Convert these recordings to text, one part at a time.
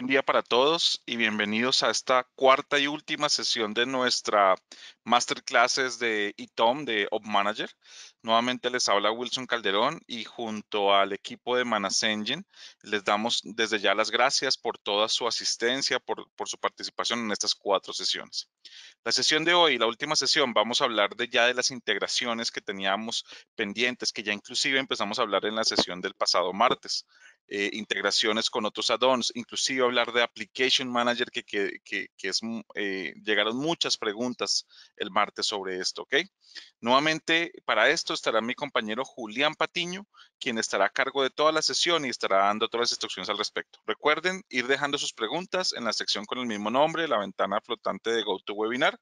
Buen día para todos y bienvenidos a esta cuarta y última sesión de nuestra Masterclasses de ITOM de Op Manager. Nuevamente les habla Wilson Calderón y junto al equipo de Manas Engine les damos desde ya las gracias por toda su asistencia, por su participación en estas 4 sesiones. La sesión de hoy, la última sesión, vamos a hablar de las integraciones que teníamos pendientes, que ya inclusive empezamos a hablar en la sesión del pasado martes. Integraciones con otros add-ons, inclusive hablar de Application Manager, llegaron muchas preguntas el martes sobre esto, ¿ok? Nuevamente, para esto estará mi compañero Julián Patiño, quien estará a cargo de toda la sesión y estará dando todas las instrucciones al respecto. Recuerden ir dejando sus preguntas en la sección con el mismo nombre, la ventana flotante de GoToWebinar,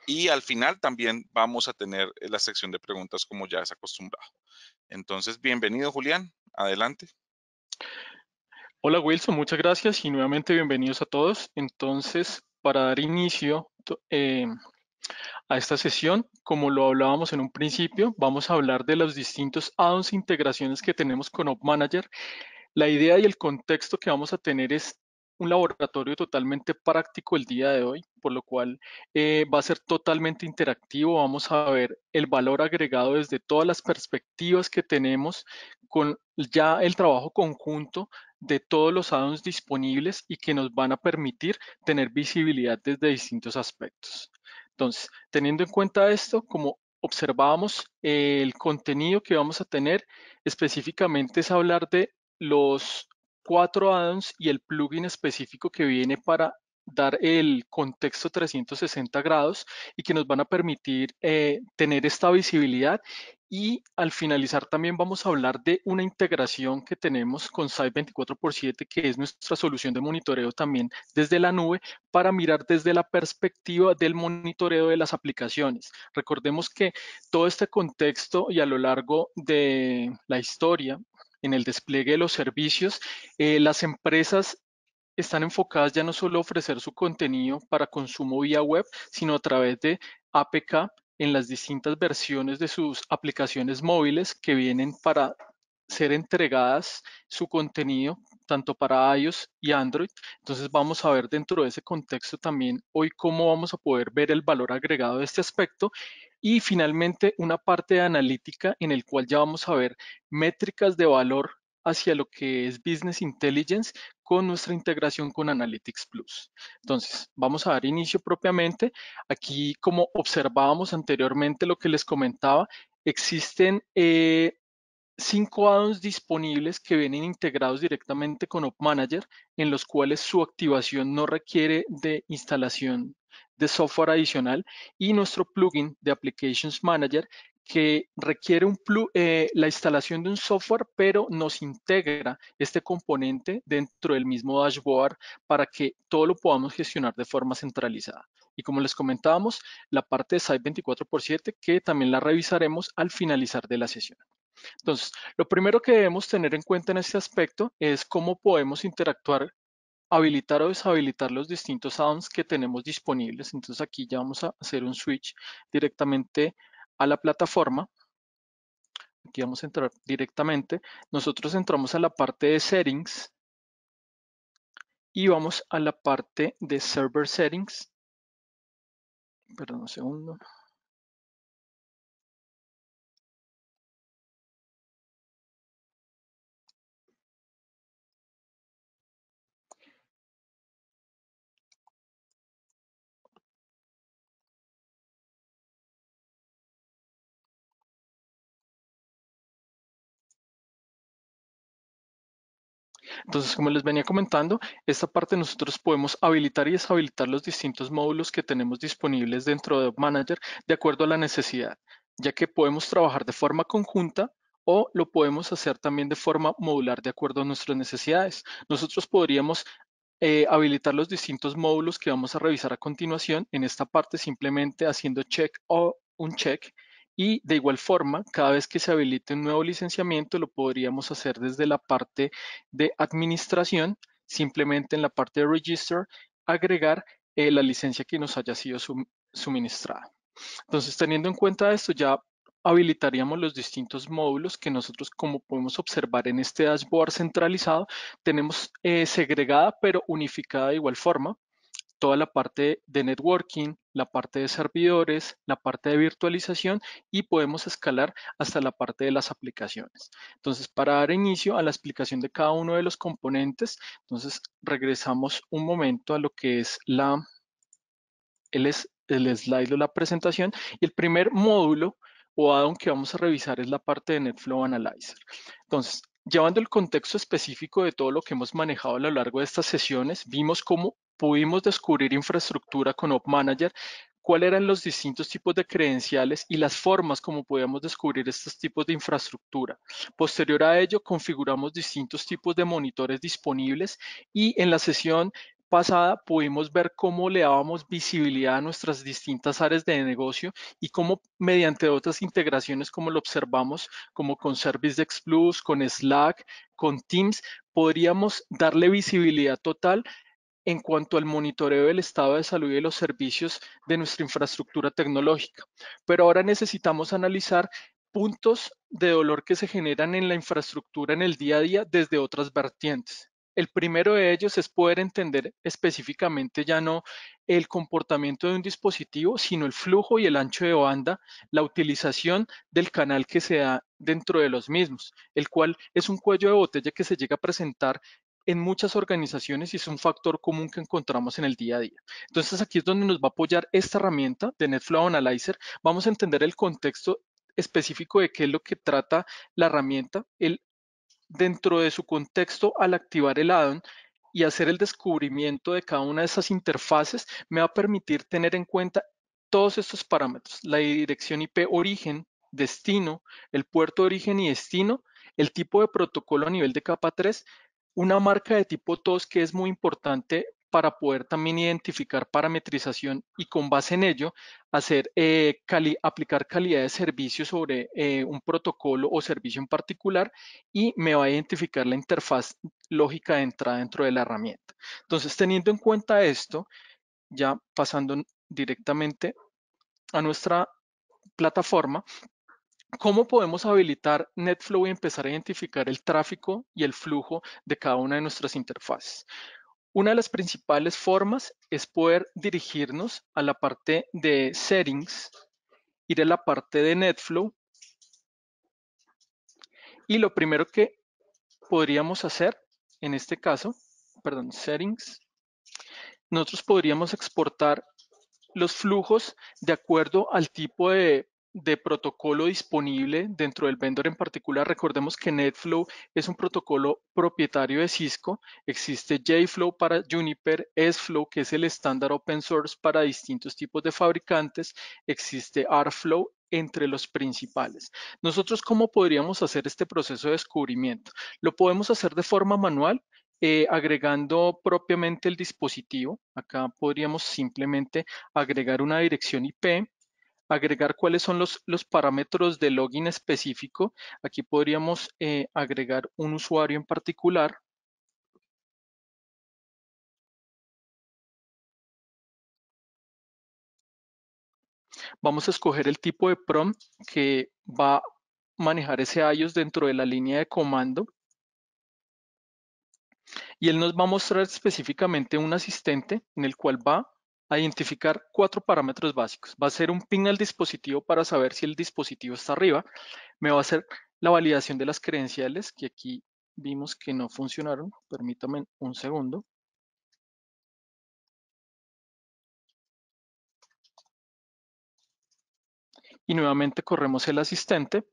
y al final también vamos a tener la sección de preguntas como ya es acostumbrado. Entonces, bienvenido Julián, adelante. Hola Wilson, muchas gracias y nuevamente bienvenidos a todos. Entonces, para dar inicio a esta sesión, como lo hablábamos en un principio, vamos a hablar de los distintos add-ons e integraciones que tenemos con Op Manager. La idea y el contexto que vamos a tener es un laboratorio totalmente práctico el día de hoy, por lo cual va a ser totalmente interactivo. Vamos a ver el valor agregado desde todas las perspectivas que tenemos con ya el trabajo conjunto de todos los add-ons disponibles y que nos van a permitir tener visibilidad desde distintos aspectos. Entonces, teniendo en cuenta esto, como observábamos, el contenido que vamos a tener específicamente es hablar de los 4 add-ons y el plugin específico que viene para dar el contexto 360 grados y que nos van a permitir tener esta visibilidad. Y al finalizar también vamos a hablar de una integración que tenemos con Site 24x7, que es nuestra solución de monitoreo también desde la nube para mirar desde la perspectiva del monitoreo de las aplicaciones. Recordemos que todo este contexto y a lo largo de la historia, en el despliegue de los servicios, las empresas están enfocadas ya no solo a ofrecer su contenido para consumo vía web, sino a través de APK en las distintas versiones de sus aplicaciones móviles que vienen para ser entregadas su contenido tanto para iOS y Android. Entonces vamos a ver dentro de ese contexto también hoy cómo vamos a poder ver el valor agregado de este aspecto y finalmente una parte de analítica en el cual ya vamos a ver métricas de valor hacia lo que es Business Intelligence con nuestra integración con Analytics Plus. Entonces, vamos a dar inicio propiamente. Aquí, como observábamos anteriormente lo que les comentaba, existen 5 add-ons disponibles que vienen integrados directamente con Op Manager, en los cuales su activación no requiere de instalación de software adicional, y nuestro plugin de Applications Manager que requiere la instalación de un software, pero nos integra este componente dentro del mismo dashboard para que todo lo podamos gestionar de forma centralizada. Y como les comentábamos, la parte de Site 24x7 que también la revisaremos al finalizar de la sesión. Entonces, lo primero que debemos tener en cuenta en este aspecto es cómo podemos interactuar, habilitar o deshabilitar los distintos add-ons que tenemos disponibles. Entonces, aquí ya vamos a hacer un switch directamente a la plataforma. Aquí vamos a entrar directamente. Nosotros entramos a la parte de Settings y vamos a la parte de Server Settings. Perdón un segundo. Entonces, como les venía comentando, esta parte nosotros podemos habilitar y deshabilitar los distintos módulos que tenemos disponibles dentro de App Manager de acuerdo a la necesidad, ya que podemos trabajar de forma conjunta o lo podemos hacer también de forma modular de acuerdo a nuestras necesidades. Nosotros podríamos habilitar los distintos módulos que vamos a revisar a continuación en esta parte simplemente haciendo check o un check. Y de igual forma, cada vez que se habilite un nuevo licenciamiento, lo podríamos hacer desde la parte de administración, simplemente en la parte de register, agregar la licencia que nos haya sido suministrada. Entonces, teniendo en cuenta esto, ya habilitaríamos los distintos módulos que nosotros, como podemos observar en este dashboard centralizado, tenemos segregada pero unificada de igual forma toda la parte de networking, la parte de servidores, la parte de virtualización y podemos escalar hasta la parte de las aplicaciones. Entonces, para dar inicio a la explicación de cada uno de los componentes, entonces regresamos un momento a lo que es el slide de la presentación y el primer módulo o add-on que vamos a revisar es la parte de NetFlow Analyzer. Entonces, llevando el contexto específico de todo lo que hemos manejado a lo largo de estas sesiones, vimos cómo pudimos descubrir infraestructura con Op Manager, cuáles eran los distintos tipos de credenciales y las formas como podíamos descubrir estos tipos de infraestructura. Posterior a ello, configuramos distintos tipos de monitores disponibles y en la sesión pasada pudimos ver cómo le dábamos visibilidad a nuestras distintas áreas de negocio y cómo mediante otras integraciones como lo observamos, como con ServiceDesk Plus, con Slack, con Teams, podríamos darle visibilidad total en cuanto al monitoreo del estado de salud y de los servicios de nuestra infraestructura tecnológica. Pero ahora necesitamos analizar puntos de dolor que se generan en la infraestructura en el día a día desde otras vertientes. El primero de ellos es poder entender específicamente ya no el comportamiento de un dispositivo, sino el flujo y el ancho de banda, la utilización del canal que se da dentro de los mismos, el cual es un cuello de botella que se llega a presentar en muchas organizaciones y es un factor común que encontramos en el día a día. Entonces aquí es donde nos va a apoyar esta herramienta de NetFlow Analyzer. Vamos a entender el contexto específico de qué es lo que trata la herramienta, dentro de su contexto al activar el add-on y hacer el descubrimiento de cada una de esas interfaces me va a permitir tener en cuenta todos estos parámetros, la dirección IP origen, destino, el puerto de origen y destino, el tipo de protocolo a nivel de capa 3, una marca de tipo TOS que es muy importante para poder también identificar parametrización y con base en ello aplicar calidad de servicio sobre un protocolo o servicio en particular y me va a identificar la interfaz lógica de entrada dentro de la herramienta. Entonces, teniendo en cuenta esto, ya pasando directamente a nuestra plataforma, ¿cómo podemos habilitar NetFlow y empezar a identificar el tráfico y el flujo de cada una de nuestras interfaces? Una de las principales formas es poder dirigirnos a la parte de Settings, ir a la parte de NetFlow y lo primero que podríamos hacer en este caso, perdón, Settings, nosotros podríamos exportar los flujos de acuerdo al tipo de protocolo disponible dentro del vendor en particular. Recordemos que NetFlow es un protocolo propietario de Cisco. Existe JFlow para Juniper, SFlow, que es el estándar open source para distintos tipos de fabricantes. Existe Rflow entre los principales. Nosotros, ¿cómo podríamos hacer este proceso de descubrimiento? Lo podemos hacer de forma manual, agregando propiamente el dispositivo. Acá podríamos simplemente agregar una dirección IP, agregar cuáles son los parámetros de login específico. Aquí podríamos agregar un usuario en particular. Vamos a escoger el tipo de prompt que va a manejar ese iOS dentro de la línea de comando. Y él nos va a mostrar específicamente un asistente en el cual va a identificar 4 parámetros básicos. Va a hacer un ping al dispositivo para saber si el dispositivo está arriba. Me va a hacer la validación de las credenciales, que aquí vimos que no funcionaron. Permítame un segundo. Y nuevamente corremos el asistente.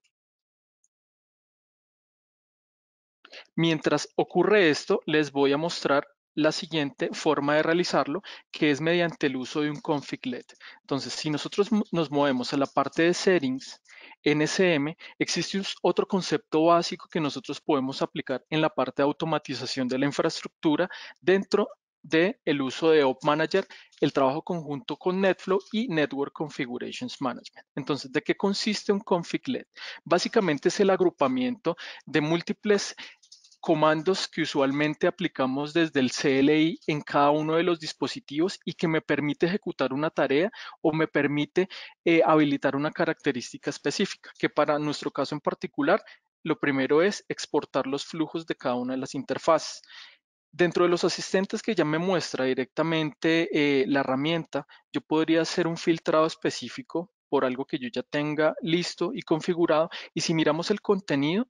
Mientras ocurre esto, les voy a mostrar la siguiente forma de realizarlo, que es mediante el uso de un config-led. Entonces, si nosotros nos movemos a la parte de settings, NSM, existe otro concepto básico que nosotros podemos aplicar en la parte de automatización de la infraestructura dentro del uso de Op Manager, el trabajo conjunto con NetFlow y Network Configurations Management. Entonces, ¿de qué consiste un config-led? Básicamente es el agrupamiento de múltiples comandos que usualmente aplicamos desde el CLI en cada uno de los dispositivos y que me permite ejecutar una tarea o me permite habilitar una característica específica, que para nuestro caso en particular, lo primero es exportar los flujos de cada una de las interfaces. Dentro de los asistentes que ya me muestra directamente la herramienta, yo podría hacer un filtrado específico por algo que yo ya tenga listo y configurado. Y si miramos el contenido,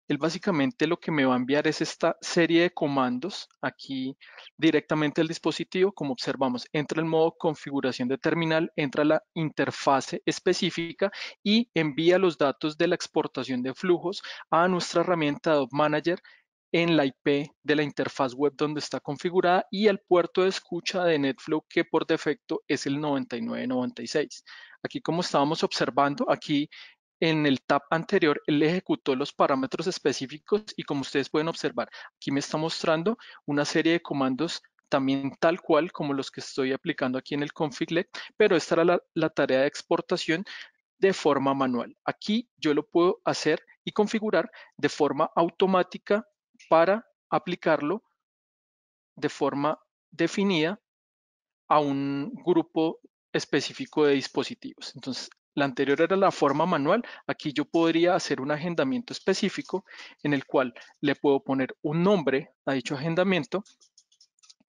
él básicamente lo que me va a enviar es esta serie de comandos aquí directamente al dispositivo. Como observamos, entra el modo configuración de terminal, entra la interfase específica y envía los datos de la exportación de flujos a nuestra herramienta Adobe Manager en la IP de la interfaz web donde está configurada y al puerto de escucha de NetFlow, que por defecto es el 9996. Aquí, como estábamos observando, aquí en el tab anterior, él ejecutó los parámetros específicos y como ustedes pueden observar, aquí me está mostrando una serie de comandos también tal cual como los que estoy aplicando aquí en el config.let, pero esta era la tarea de exportación de forma manual. Aquí yo lo puedo hacer y configurar de forma automática para aplicarlo de forma definida a un grupo específico de dispositivos. Entonces, la anterior era la forma manual. Aquí yo podría hacer un agendamiento específico en el cual le puedo poner un nombre a dicho agendamiento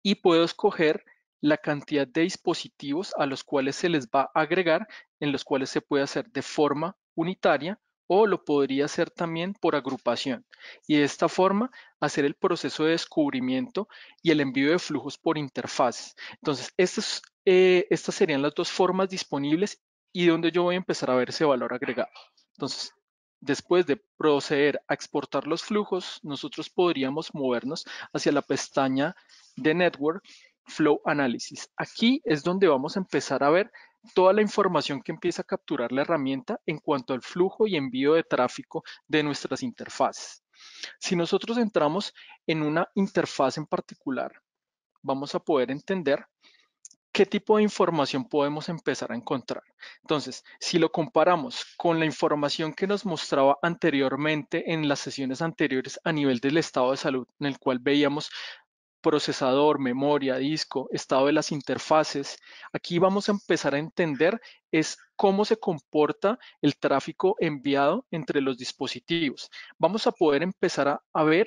y puedo escoger la cantidad de dispositivos a los cuales se les va a agregar, en los cuales se puede hacer de forma unitaria o lo podría hacer también por agrupación. Y de esta forma hacer el proceso de descubrimiento y el envío de flujos por interfaz. Entonces, estas serían las dos formas disponibles y donde yo voy a empezar a ver ese valor agregado. Entonces, después de proceder a exportar los flujos, nosotros podríamos movernos hacia la pestaña de Network Flow Analysis. Aquí es donde vamos a empezar a ver toda la información que empieza a capturar la herramienta en cuanto al flujo y envío de tráfico de nuestras interfaces. Si nosotros entramos en una interfaz en particular, vamos a poder entender qué tipo de información podemos empezar a encontrar. Entonces, si lo comparamos con la información que nos mostraba anteriormente en las sesiones anteriores a nivel del estado de salud, en el cual veíamos procesador, memoria, disco, estado de las interfaces. Aquí vamos a empezar a entender es cómo se comporta el tráfico enviado entre los dispositivos. Vamos a poder empezar a ver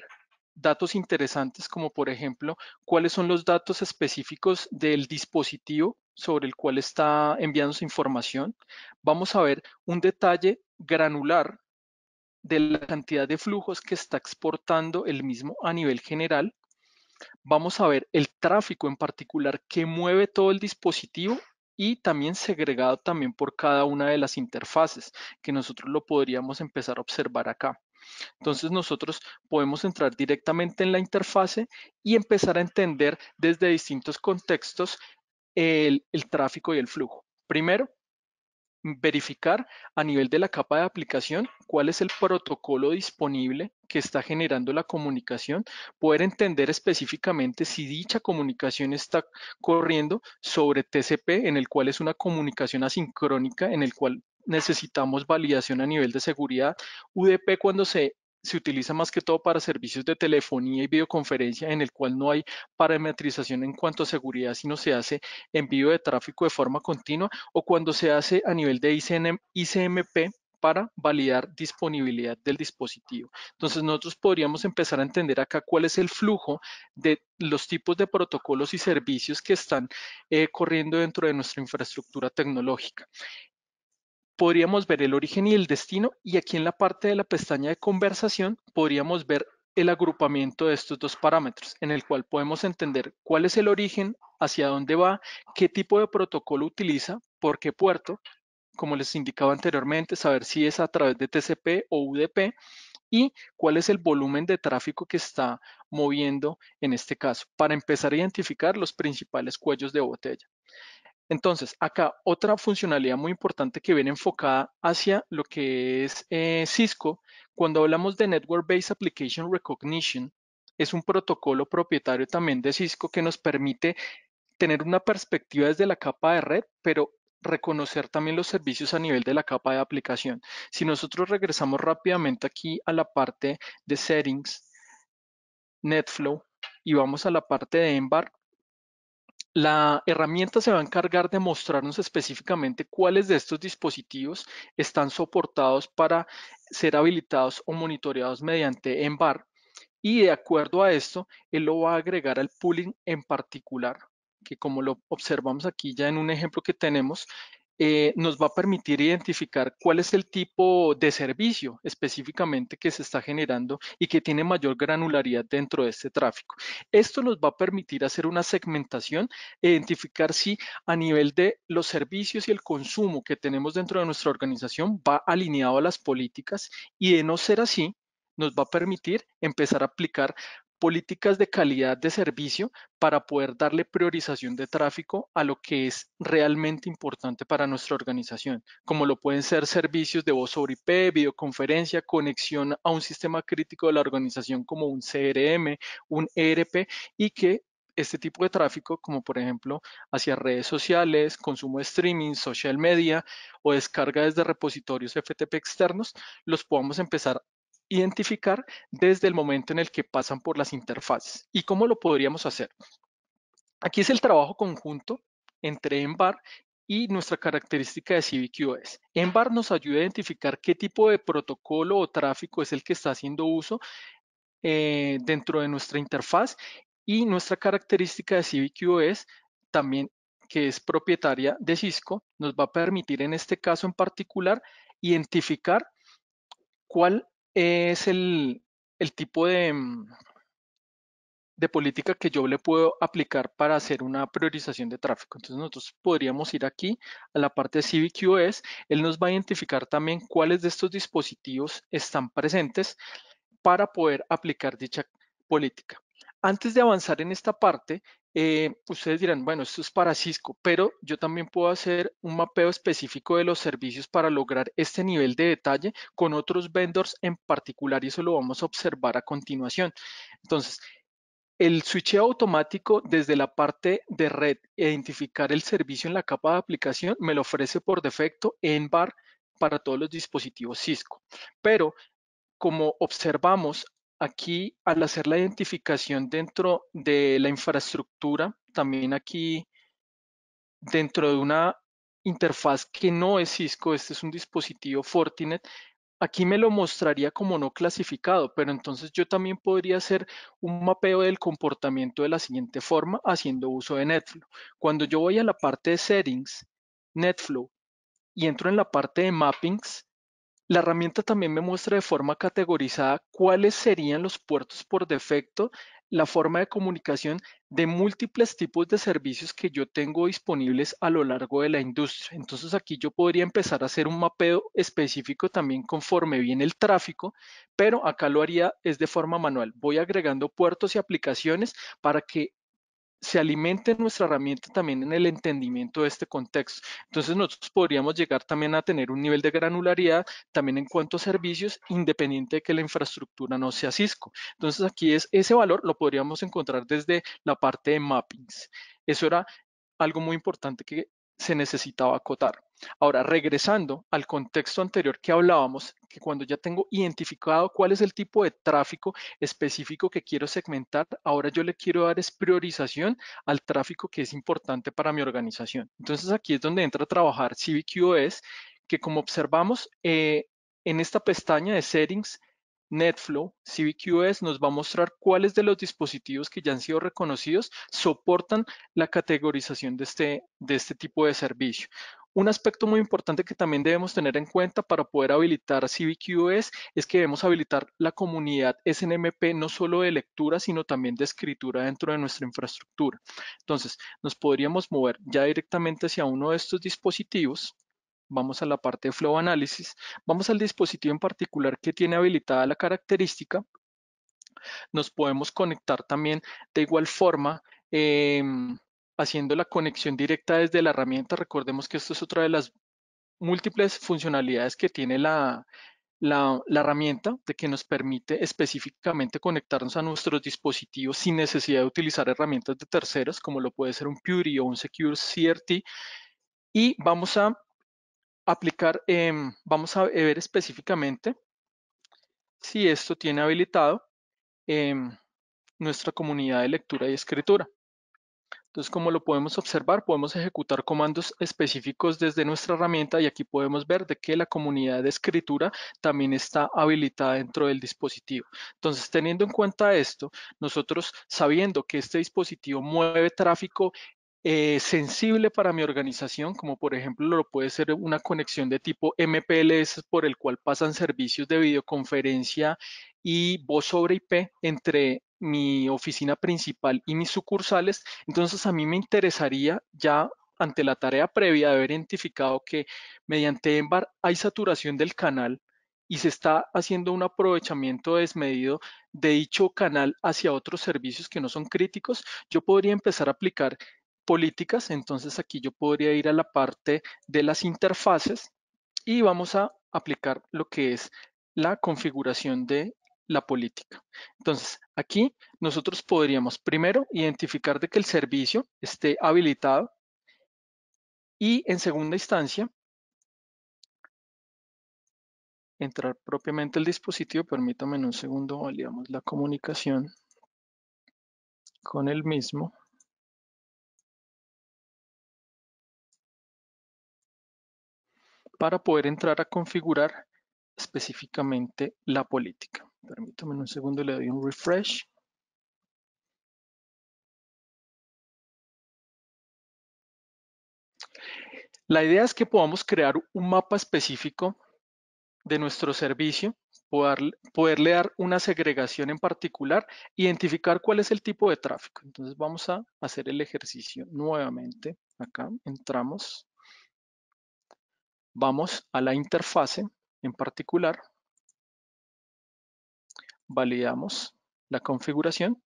datos interesantes como por ejemplo cuáles son los datos específicos del dispositivo sobre el cual está enviando su información. Vamos a ver un detalle granular de la cantidad de flujos que está exportando el mismo a nivel general. Vamos a ver el tráfico en particular que mueve todo el dispositivo y también segregado también por cada una de las interfaces, que nosotros lo podríamos empezar a observar acá. Entonces nosotros podemos entrar directamente en la interfase y empezar a entender desde distintos contextos el tráfico y el flujo. Primero, verificar a nivel de la capa de aplicación cuál es el protocolo disponible que está generando la comunicación, poder entender específicamente si dicha comunicación está corriendo sobre TCP, en el cual es una comunicación asincrónica, en el cual necesitamos validación a nivel de seguridad, UDP cuando se utiliza más que todo para servicios de telefonía y videoconferencia, en el cual no hay parametrización en cuanto a seguridad, sino se hace envío de tráfico de forma continua, o cuando se hace a nivel de ICMP para validar disponibilidad del dispositivo. Entonces nosotros podríamos empezar a entender acá cuál es el flujo de los tipos de protocolos y servicios que están corriendo dentro de nuestra infraestructura tecnológica. Podríamos ver el origen y el destino, y aquí en la parte de la pestaña de conversación podríamos ver el agrupamiento de estos dos parámetros, en el cual podemos entender cuál es el origen, hacia dónde va, qué tipo de protocolo utiliza, por qué puerto, como les indicaba anteriormente, saber si es a través de TCP o UDP, y cuál es el volumen de tráfico que está moviendo en este caso, para empezar a identificar los principales cuellos de botella. Entonces, acá otra funcionalidad muy importante que viene enfocada hacia lo que es Cisco, cuando hablamos de Network Based Application Recognition, es un protocolo propietario también de Cisco que nos permite tener una perspectiva desde la capa de red, pero reconocer también los servicios a nivel de la capa de aplicación. Si nosotros regresamos rápidamente aquí a la parte de Settings, NetFlow y vamos a la parte de Embar, la herramienta se va a encargar de mostrarnos específicamente cuáles de estos dispositivos están soportados para ser habilitados o monitoreados mediante Embar y de acuerdo a esto, él lo va a agregar al pooling en particular, que como lo observamos aquí ya en un ejemplo que tenemos, nos va a permitir identificar cuál es el tipo de servicio específicamente que se está generando y que tiene mayor granularidad dentro de este tráfico. Esto nos va a permitir hacer una segmentación, identificar si a nivel de los servicios y el consumo que tenemos dentro de nuestra organización va alineado a las políticas y de no ser así, nos va a permitir empezar a aplicar políticas de calidad de servicio para poder darle priorización de tráfico a lo que es realmente importante para nuestra organización, como lo pueden ser servicios de voz sobre IP, videoconferencia, conexión a un sistema crítico de la organización como un CRM, un ERP y que este tipo de tráfico, como por ejemplo hacia redes sociales, consumo de streaming, social media o descarga desde repositorios FTP externos, los podamos empezar identificar desde el momento en el que pasan por las interfaces. ¿Y cómo lo podríamos hacer? Aquí es el trabajo conjunto entre Embar y nuestra característica de CivicUS. Embar nos ayuda a identificar qué tipo de protocolo o tráfico es el que está haciendo uso dentro de nuestra interfaz y nuestra característica de CivicUS también que es propietaria de Cisco, nos va a permitir en este caso en particular identificar cuál es el tipo de política que yo le puedo aplicar para hacer una priorización de tráfico. Entonces nosotros podríamos ir aquí a la parte de CivicUS. Él nos va a identificar también cuáles de estos dispositivos están presentes para poder aplicar dicha política. Antes de avanzar en esta parte, ustedes dirán, bueno, esto es para Cisco, pero yo también puedo hacer un mapeo específico de los servicios para lograr este nivel de detalle con otros vendors en particular y eso lo vamos a observar a continuación. Entonces, el switcheo automático desde la parte de red, identificar el servicio en la capa de aplicación, me lo ofrece por defecto en bar para todos los dispositivos Cisco. Pero como observamos aquí, al hacer la identificación dentro de la infraestructura, también aquí dentro de una interfaz que no es Cisco, este es un dispositivo Fortinet, aquí me lo mostraría como no clasificado, pero entonces yo también podría hacer un mapeo del comportamiento de la siguiente forma haciendo uso de NetFlow. Cuando yo voy a la parte de Settings, NetFlow, y entro en la parte de Mappings, la herramienta también me muestra de forma categorizada cuáles serían los puertos por defecto, la forma de comunicación de múltiples tipos de servicios que yo tengo disponibles a lo largo de la industria. Entonces aquí yo podría empezar a hacer un mapeo específico también conforme viene el tráfico, pero acá lo haría es de forma manual. Voy agregando puertos y aplicaciones para que se alimente nuestra herramienta también en el entendimiento de este contexto. Entonces nosotros podríamos llegar también a tener un nivel de granularidad también en cuanto a servicios, independiente de que la infraestructura no sea Cisco. Entonces aquí es ese valor lo podríamos encontrar desde la parte de mappings. Eso era algo muy importante que se necesitaba acotar. Ahora, regresando al contexto anterior que hablábamos, que cuando ya tengo identificado cuál es el tipo de tráfico específico que quiero segmentar, ahora yo le quiero dar es priorización al tráfico que es importante para mi organización. Entonces aquí es donde entra a trabajar CivicUS, que como observamos en esta pestaña de Settings, NetFlow, CivicUS nos va a mostrar cuáles de los dispositivos que ya han sido reconocidos soportan la categorización de este tipo de servicio. Un aspecto muy importante que también debemos tener en cuenta para poder habilitar CivicUS es que debemos habilitar la comunidad SNMP no solo de lectura, sino también de escritura dentro de nuestra infraestructura. Entonces, nos podríamos mover ya directamente hacia uno de estos dispositivos. Vamos a la parte de Flow Analysis. Vamos al dispositivo en particular que tiene habilitada la característica. Nos podemos conectar también de igual forma, haciendo la conexión directa desde la herramienta. Recordemos que esto es otra de las múltiples funcionalidades que tiene la herramienta, de que nos permite específicamente conectarnos a nuestros dispositivos sin necesidad de utilizar herramientas de terceros, como lo puede ser un Puri o un Secure CRT. Y vamos a aplicar, vamos a ver específicamente si esto tiene habilitado. em, nuestra comunidad de lectura y escritura. Entonces, como lo podemos observar, podemos ejecutar comandos específicos desde nuestra herramienta y aquí podemos ver de que la comunidad de escritura también está habilitada dentro del dispositivo. Entonces, teniendo en cuenta esto, nosotros sabiendo que este dispositivo mueve tráfico sensible para mi organización, como por ejemplo lo puede ser una conexión de tipo MPLS por el cual pasan servicios de videoconferencia y voz sobre IP entre mi oficina principal y mis sucursales. Entonces a mí me interesaría ya ante la tarea previa de haber identificado que mediante EMBAR hay saturación del canal y se está haciendo un aprovechamiento desmedido de dicho canal hacia otros servicios que no son críticos, yo podría empezar a aplicar políticas. Entonces aquí yo podría ir a la parte de las interfaces y vamos a aplicar lo que es la configuración de la política. Entonces aquí nosotros podríamos primero identificar de que el servicio esté habilitado y en segunda instancia entrar propiamente al dispositivo. Permítame en un segundo, validamos la comunicación con el mismo para poder entrar a configurar específicamente la política. Permítame un segundo, le doy un refresh. La idea es que podamos crear un mapa específico de nuestro servicio, poderle dar una segregación en particular, identificar cuál es el tipo de tráfico. Entonces vamos a hacer el ejercicio nuevamente. Acá entramos, vamos a la interfase en particular, validamos la configuración,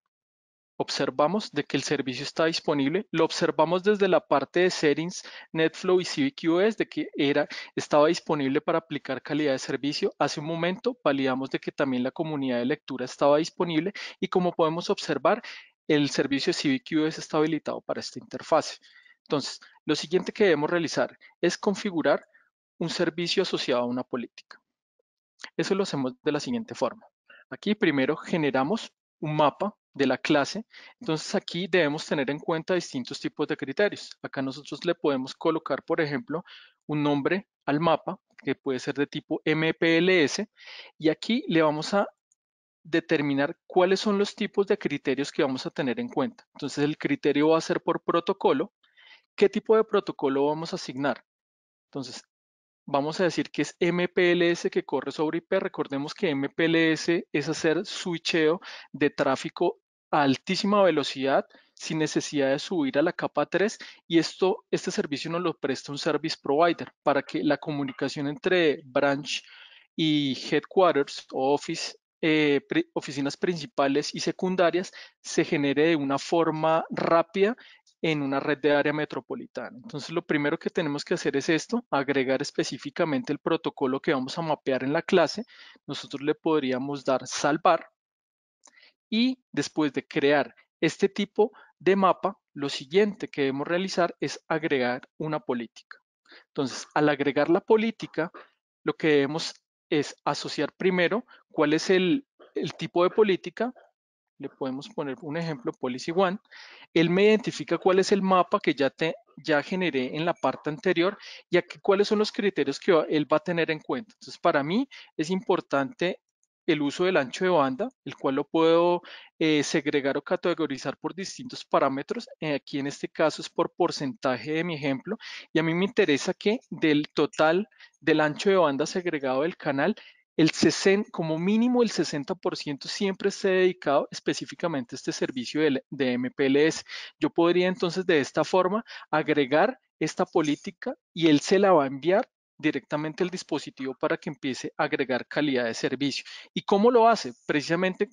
observamos de que el servicio está disponible, lo observamos desde la parte de settings, NetFlow y CivicUS de que estaba disponible para aplicar calidad de servicio. Hace un momento validamos de que también la comunidad de lectura estaba disponible y como podemos observar, el servicio de CivicUS está habilitado para esta interfase. Entonces, lo siguiente que debemos realizar es configurar un servicio asociado a una política. Eso lo hacemos de la siguiente forma. Aquí primero generamos un mapa de la clase. Entonces aquí debemos tener en cuenta distintos tipos de criterios. Acá nosotros le podemos colocar, por ejemplo, un nombre al mapa que puede ser de tipo MPLS y aquí le vamos a determinar cuáles son los tipos de criterios que vamos a tener en cuenta. Entonces el criterio va a ser por protocolo. ¿Qué tipo de protocolo vamos a asignar? Entonces vamos a decir que es MPLS que corre sobre IP. Recordemos que MPLS es hacer switcheo de tráfico a altísima velocidad sin necesidad de subir a la capa 3 y este servicio nos lo presta un service provider para que la comunicación entre branch y headquarters o oficinas principales y secundarias se genere de una forma rápida en una red de área metropolitana. Entonces, lo primero que tenemos que hacer es esto, agregar específicamente el protocolo que vamos a mapear en la clase. Nosotros le podríamos dar salvar y después de crear este tipo de mapa, lo siguiente que debemos realizar es agregar una política. Entonces, al agregar la política, lo que debemos es asociar primero cuál es el tipo de política. Le podemos poner un ejemplo, Policy One. Él me identifica cuál es el mapa que ya generé en la parte anterior y aquí cuáles son los criterios que él va a tener en cuenta. Entonces, para mí es importante el uso del ancho de banda, el cual lo puedo segregar o categorizar por distintos parámetros. Aquí en este caso es por porcentaje de mi ejemplo y a mí me interesa que del total del ancho de banda segregado del canal, como mínimo el 60% siempre esté dedicado específicamente a este servicio de MPLS. Yo podría entonces de esta forma agregar esta política y él se la va a enviar directamente al dispositivo para que empiece a agregar calidad de servicio. ¿Y cómo lo hace? Precisamente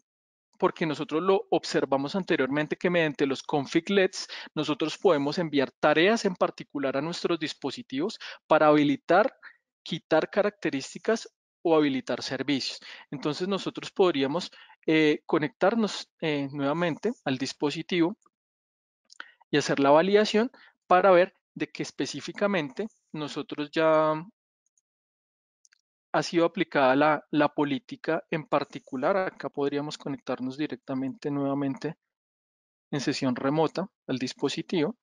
porque nosotros lo observamos anteriormente que mediante los configlets nosotros podemos enviar tareas en particular a nuestros dispositivos para habilitar, quitar características o habilitar servicios. Entonces nosotros podríamos conectarnos nuevamente al dispositivo y hacer la validación para ver de que específicamente nosotros ya ha sido aplicada la política en particular. Acá podríamos conectarnos directamente nuevamente en sesión remota al dispositivo.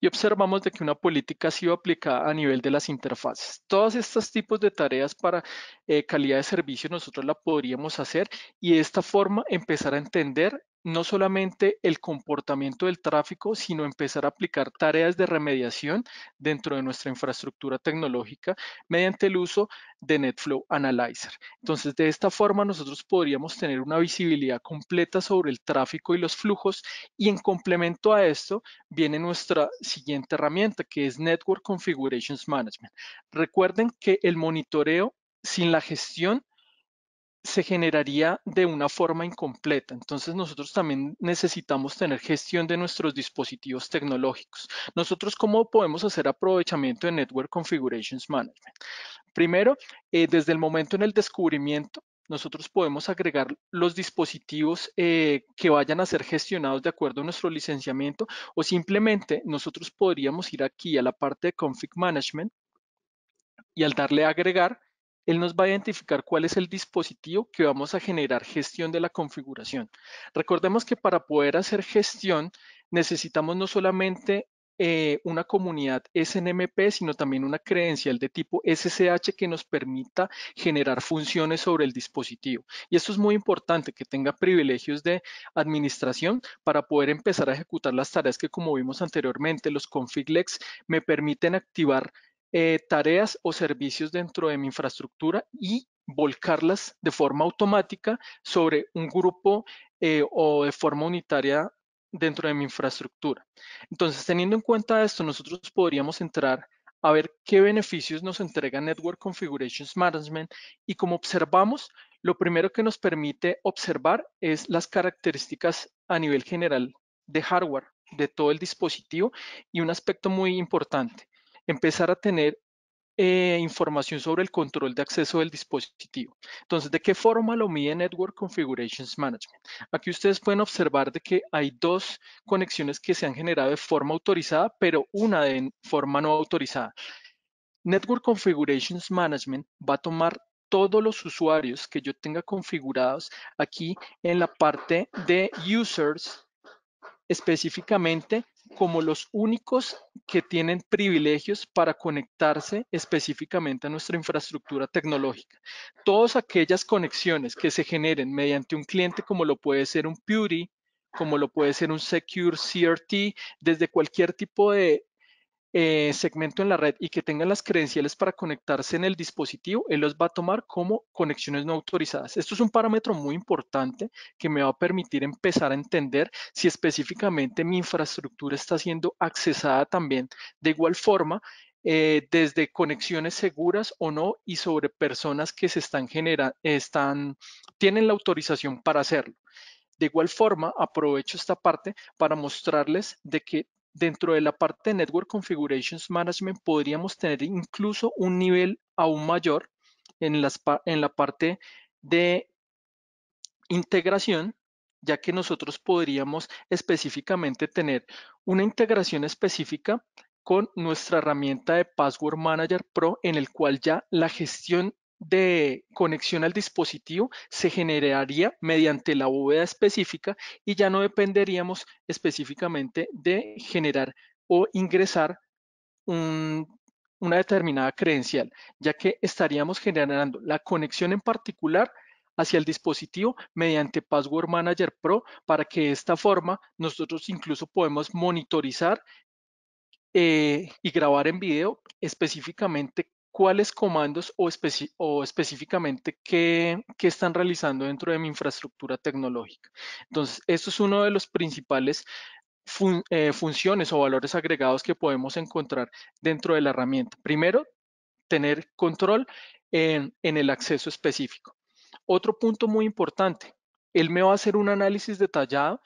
Y observamos de que una política ha sido aplicada a nivel de las interfaces. Todos estos tipos de tareas para calidad de servicio nosotros la podríamos hacer y de esta forma empezar a entender no solamente el comportamiento del tráfico, sino empezar a aplicar tareas de remediación dentro de nuestra infraestructura tecnológica mediante el uso de NetFlow Analyzer. Entonces, de esta forma nosotros podríamos tener una visibilidad completa sobre el tráfico y los flujos y en complemento a esto, viene nuestra siguiente herramienta, que es Network Configurations Management. Recuerden que el monitoreo sin la gestión se generaría de una forma incompleta. Entonces nosotros también necesitamos tener gestión de nuestros dispositivos tecnológicos. Nosotros, ¿cómo podemos hacer aprovechamiento de Network Configurations Management? Primero, desde el momento en el descubrimiento, nosotros podemos agregar los dispositivos que vayan a ser gestionados de acuerdo a nuestro licenciamiento o simplemente nosotros podríamos ir aquí a la parte de Config Management y al darle a agregar, él nos va a identificar cuál es el dispositivo que vamos a generar gestión de la configuración. Recordemos que para poder hacer gestión necesitamos no solamente una comunidad SNMP, sino también una credencial de tipo SSH que nos permita generar funciones sobre el dispositivo. Y esto es muy importante, que tenga privilegios de administración para poder empezar a ejecutar las tareas que, como vimos anteriormente, los config-lex me permiten activar tareas o servicios dentro de mi infraestructura y volcarlas de forma automática sobre un grupo o de forma unitaria dentro de mi infraestructura. Entonces, teniendo en cuenta esto, nosotros podríamos entrar a ver qué beneficios nos entrega Network Configurations Management y como observamos, lo primero que nos permite observar es las características a nivel general de hardware de todo el dispositivo y un aspecto muy importante, empezar a tener información sobre el control de acceso del dispositivo. Entonces, ¿de qué forma lo mide Network Configurations Management? Aquí ustedes pueden observar de que hay dos conexiones que se han generado de forma autorizada, pero una de forma no autorizada. Network Configurations Management va a tomar todos los usuarios que yo tenga configurados aquí en la parte de Users específicamente como los únicos que tienen privilegios para conectarse específicamente a nuestra infraestructura tecnológica. Todas aquellas conexiones que se generen mediante un cliente como lo puede ser un PuTTY, como lo puede ser un Secure CRT, desde cualquier tipo de segmento en la red y que tengan las credenciales para conectarse en el dispositivo, él los va a tomar como conexiones no autorizadas. Esto es un parámetro muy importante que me va a permitir empezar a entender si específicamente mi infraestructura está siendo accesada también de igual forma desde conexiones seguras o no y sobre personas que se están generando, tienen la autorización para hacerlo. De igual forma, aprovecho esta parte para mostrarles de que dentro de la parte de Network Configurations Management podríamos tener incluso un nivel aún mayor en la parte de integración, ya que nosotros podríamos específicamente tener una integración específica con nuestra herramienta de Password Manager Pro, en el cual ya la gestión de conexión al dispositivo se generaría mediante la bóveda específica y ya no dependeríamos específicamente de generar o ingresar una determinada credencial, ya que estaríamos generando la conexión en particular hacia el dispositivo mediante Password Manager Pro para que de esta forma nosotros incluso podemos monitorizar y grabar en video específicamente cuáles comandos o específicamente qué están realizando dentro de mi infraestructura tecnológica. Entonces, esto es uno de los principales funciones o valores agregados que podemos encontrar dentro de la herramienta. Primero, tener control en el acceso específico. Otro punto muy importante, él me va a hacer un análisis detallado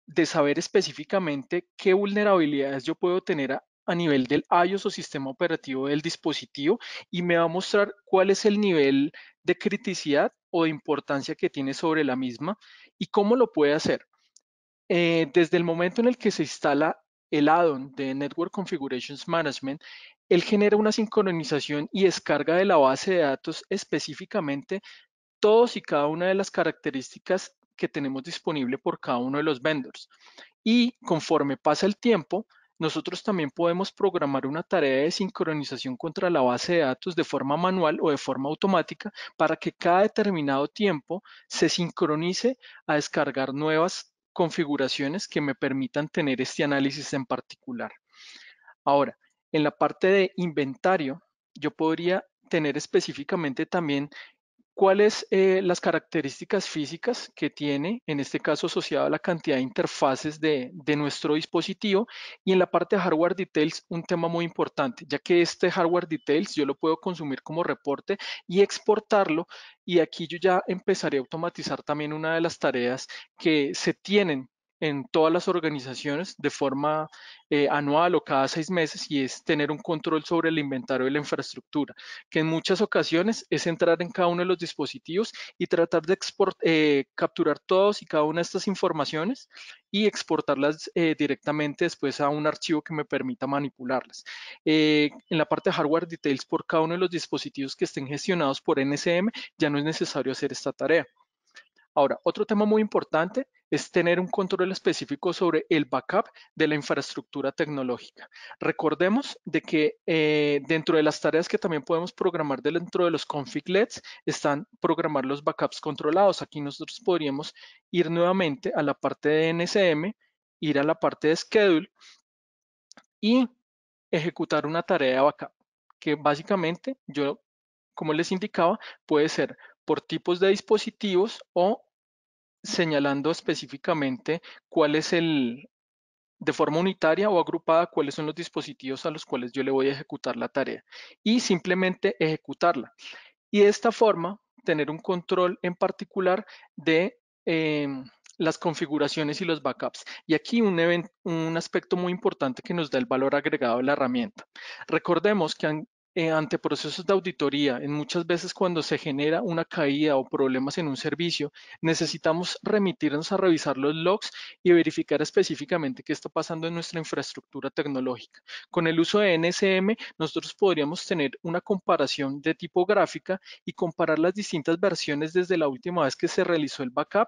de saber específicamente qué vulnerabilidades yo puedo tener a nivel del iOS o sistema operativo del dispositivo y me va a mostrar cuál es el nivel de criticidad o de importancia que tiene sobre la misma y cómo lo puede hacer. Desde el momento en el que se instala el add-on de Network Configurations Management, él genera una sincronización y descarga de la base de datos específicamente todos y cada una de las características que tenemos disponible por cada uno de los vendors. Y conforme pasa el tiempo, nosotros también podemos programar una tarea de sincronización contra la base de datos de forma manual o de forma automática para que cada determinado tiempo se sincronice a descargar nuevas configuraciones que me permitan tener este análisis en particular. Ahora, en la parte de inventario, yo podría tener específicamente también cuáles las características físicas que tiene, en este caso asociado a la cantidad de interfaces de nuestro dispositivo. Y en la parte de hardware details, un tema muy importante, ya que este hardware details yo lo puedo consumir como reporte y exportarlo. Y aquí yo ya empezaré a automatizar también una de las tareas que se tienen en todas las organizaciones de forma anual o cada 6 meses, y es tener un control sobre el inventario de la infraestructura, que en muchas ocasiones es entrar en cada uno de los dispositivos y tratar de capturar todas y cada una de estas informaciones y exportarlas directamente después a un archivo que me permita manipularlas. En la parte de hardware details por cada uno de los dispositivos que estén gestionados por NSM, ya no es necesario hacer esta tarea. Ahora, otro tema muy importante es tener un control específico sobre el backup de la infraestructura tecnológica. Recordemos de que dentro de las tareas que también podemos programar dentro de los configlets están programar los backups controlados. Aquí nosotros podríamos ir nuevamente a la parte de NSM, ir a la parte de schedule y ejecutar una tarea de backup, que básicamente yo, como les indicaba, puede ser por tipos de dispositivos o señalando específicamente cuál es de forma unitaria o agrupada, cuáles son los dispositivos a los cuales yo le voy a ejecutar la tarea y simplemente ejecutarla. Y de esta forma, tener un control en particular de las configuraciones y los backups. Y aquí un aspecto muy importante que nos da el valor agregado de la herramienta. Recordemos que ante procesos de auditoría, en muchas veces cuando se genera una caída o problemas en un servicio, necesitamos remitirnos a revisar los logs y verificar específicamente qué está pasando en nuestra infraestructura tecnológica. Con el uso de NSM, nosotros podríamos tener una comparación de tipo gráfica y comparar las distintas versiones desde la última vez que se realizó el backup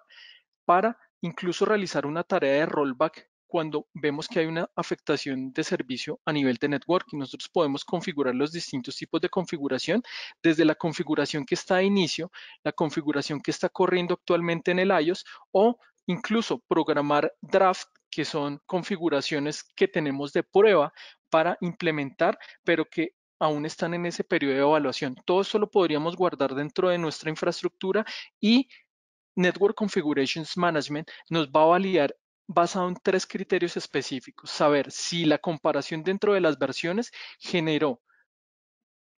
para incluso realizar una tarea de rollback cuando vemos que hay una afectación de servicio a nivel de networking. Nosotros podemos configurar los distintos tipos de configuración, desde la configuración que está de inicio, la configuración que está corriendo actualmente en el iOS, o incluso programar draft, que son configuraciones que tenemos de prueba para implementar, pero que aún están en ese periodo de evaluación. Todo esto lo podríamos guardar dentro de nuestra infraestructura y Network Configurations Management nos va a validar basado en 3 criterios específicos. Saber si la comparación dentro de las versiones generó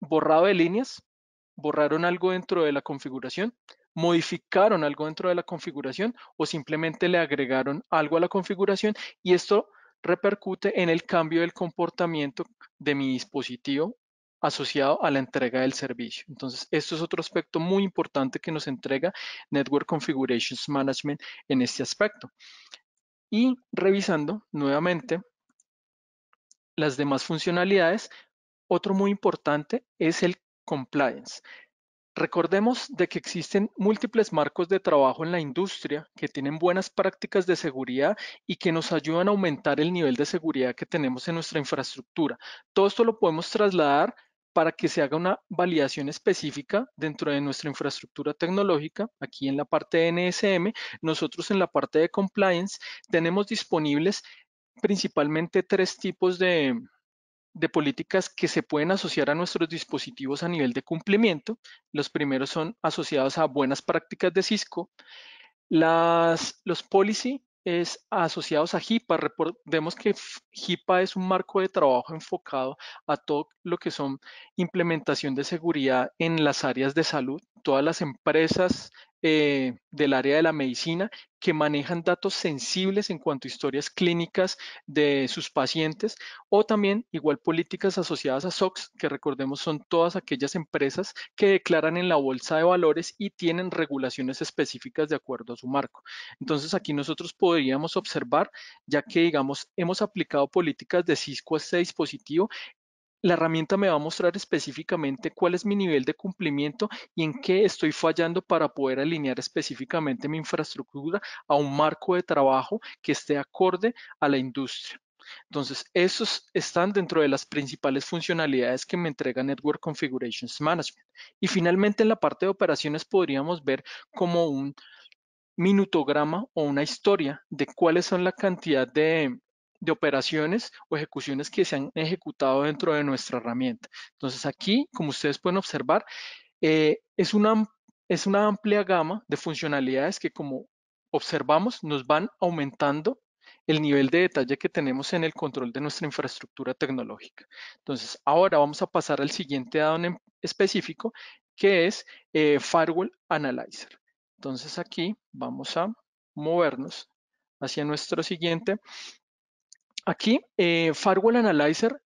borrado de líneas, borraron algo dentro de la configuración, modificaron algo dentro de la configuración o simplemente le agregaron algo a la configuración, y esto repercute en el cambio del comportamiento de mi dispositivo asociado a la entrega del servicio. Entonces, esto es otro aspecto muy importante que nos entrega Network Configurations Management en este aspecto. Y revisando nuevamente las demás funcionalidades, otro muy importante es el compliance. Recordemos de que existen múltiples marcos de trabajo en la industria que tienen buenas prácticas de seguridad y que nos ayudan a aumentar el nivel de seguridad que tenemos en nuestra infraestructura. Todo esto lo podemos trasladar para que se haga una validación específica dentro de nuestra infraestructura tecnológica. Aquí en la parte de NSM, nosotros en la parte de compliance tenemos disponibles principalmente 3 tipos de políticas que se pueden asociar a nuestros dispositivos a nivel de cumplimiento. Los primeros son asociados a buenas prácticas de Cisco. Los policy es asociados a HIPAA. Recordemos que HIPAA es un marco de trabajo enfocado a todo lo que son implementación de seguridad en las áreas de salud. Todas las empresas del área de la medicina que manejan datos sensibles en cuanto a historias clínicas de sus pacientes, o también igual políticas asociadas a SOX, que recordemos son todas aquellas empresas que declaran en la bolsa de valores y tienen regulaciones específicas de acuerdo a su marco. Entonces aquí nosotros podríamos observar, ya que digamos hemos aplicado políticas de Cisco a este dispositivo, la herramienta me va a mostrar específicamente cuál es mi nivel de cumplimiento y en qué estoy fallando para poder alinear específicamente mi infraestructura a un marco de trabajo que esté acorde a la industria. Entonces, esos están dentro de las principales funcionalidades que me entrega Network Configurations Management. Y finalmente, en la parte de operaciones podríamos ver como un minutograma o una historia de cuáles son la cantidad de operaciones o ejecuciones que se han ejecutado dentro de nuestra herramienta. Entonces aquí, como ustedes pueden observar, es una amplia gama de funcionalidades que, como observamos, nos van aumentando el nivel de detalle que tenemos en el control de nuestra infraestructura tecnológica. Entonces, ahora vamos a pasar al siguiente add-on en específico, que es Firewall Analyzer. Entonces, aquí vamos a movernos hacia nuestro siguiente. Aquí, Firewall Analyzer,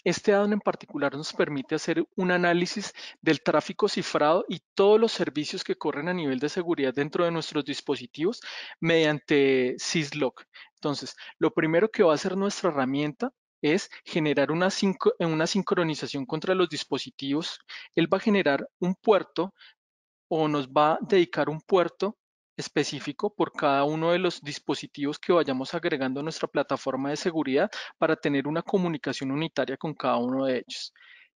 este add-on en particular nos permite hacer un análisis del tráfico cifrado y todos los servicios que corren a nivel de seguridad dentro de nuestros dispositivos mediante syslog. Entonces, lo primero que va a hacer nuestra herramienta es generar una sincronización contra los dispositivos. Él va a generar un puerto o nos va a dedicar un puerto específico por cada uno de los dispositivos que vayamos agregando a nuestra plataforma de seguridad para tener una comunicación unitaria con cada uno de ellos.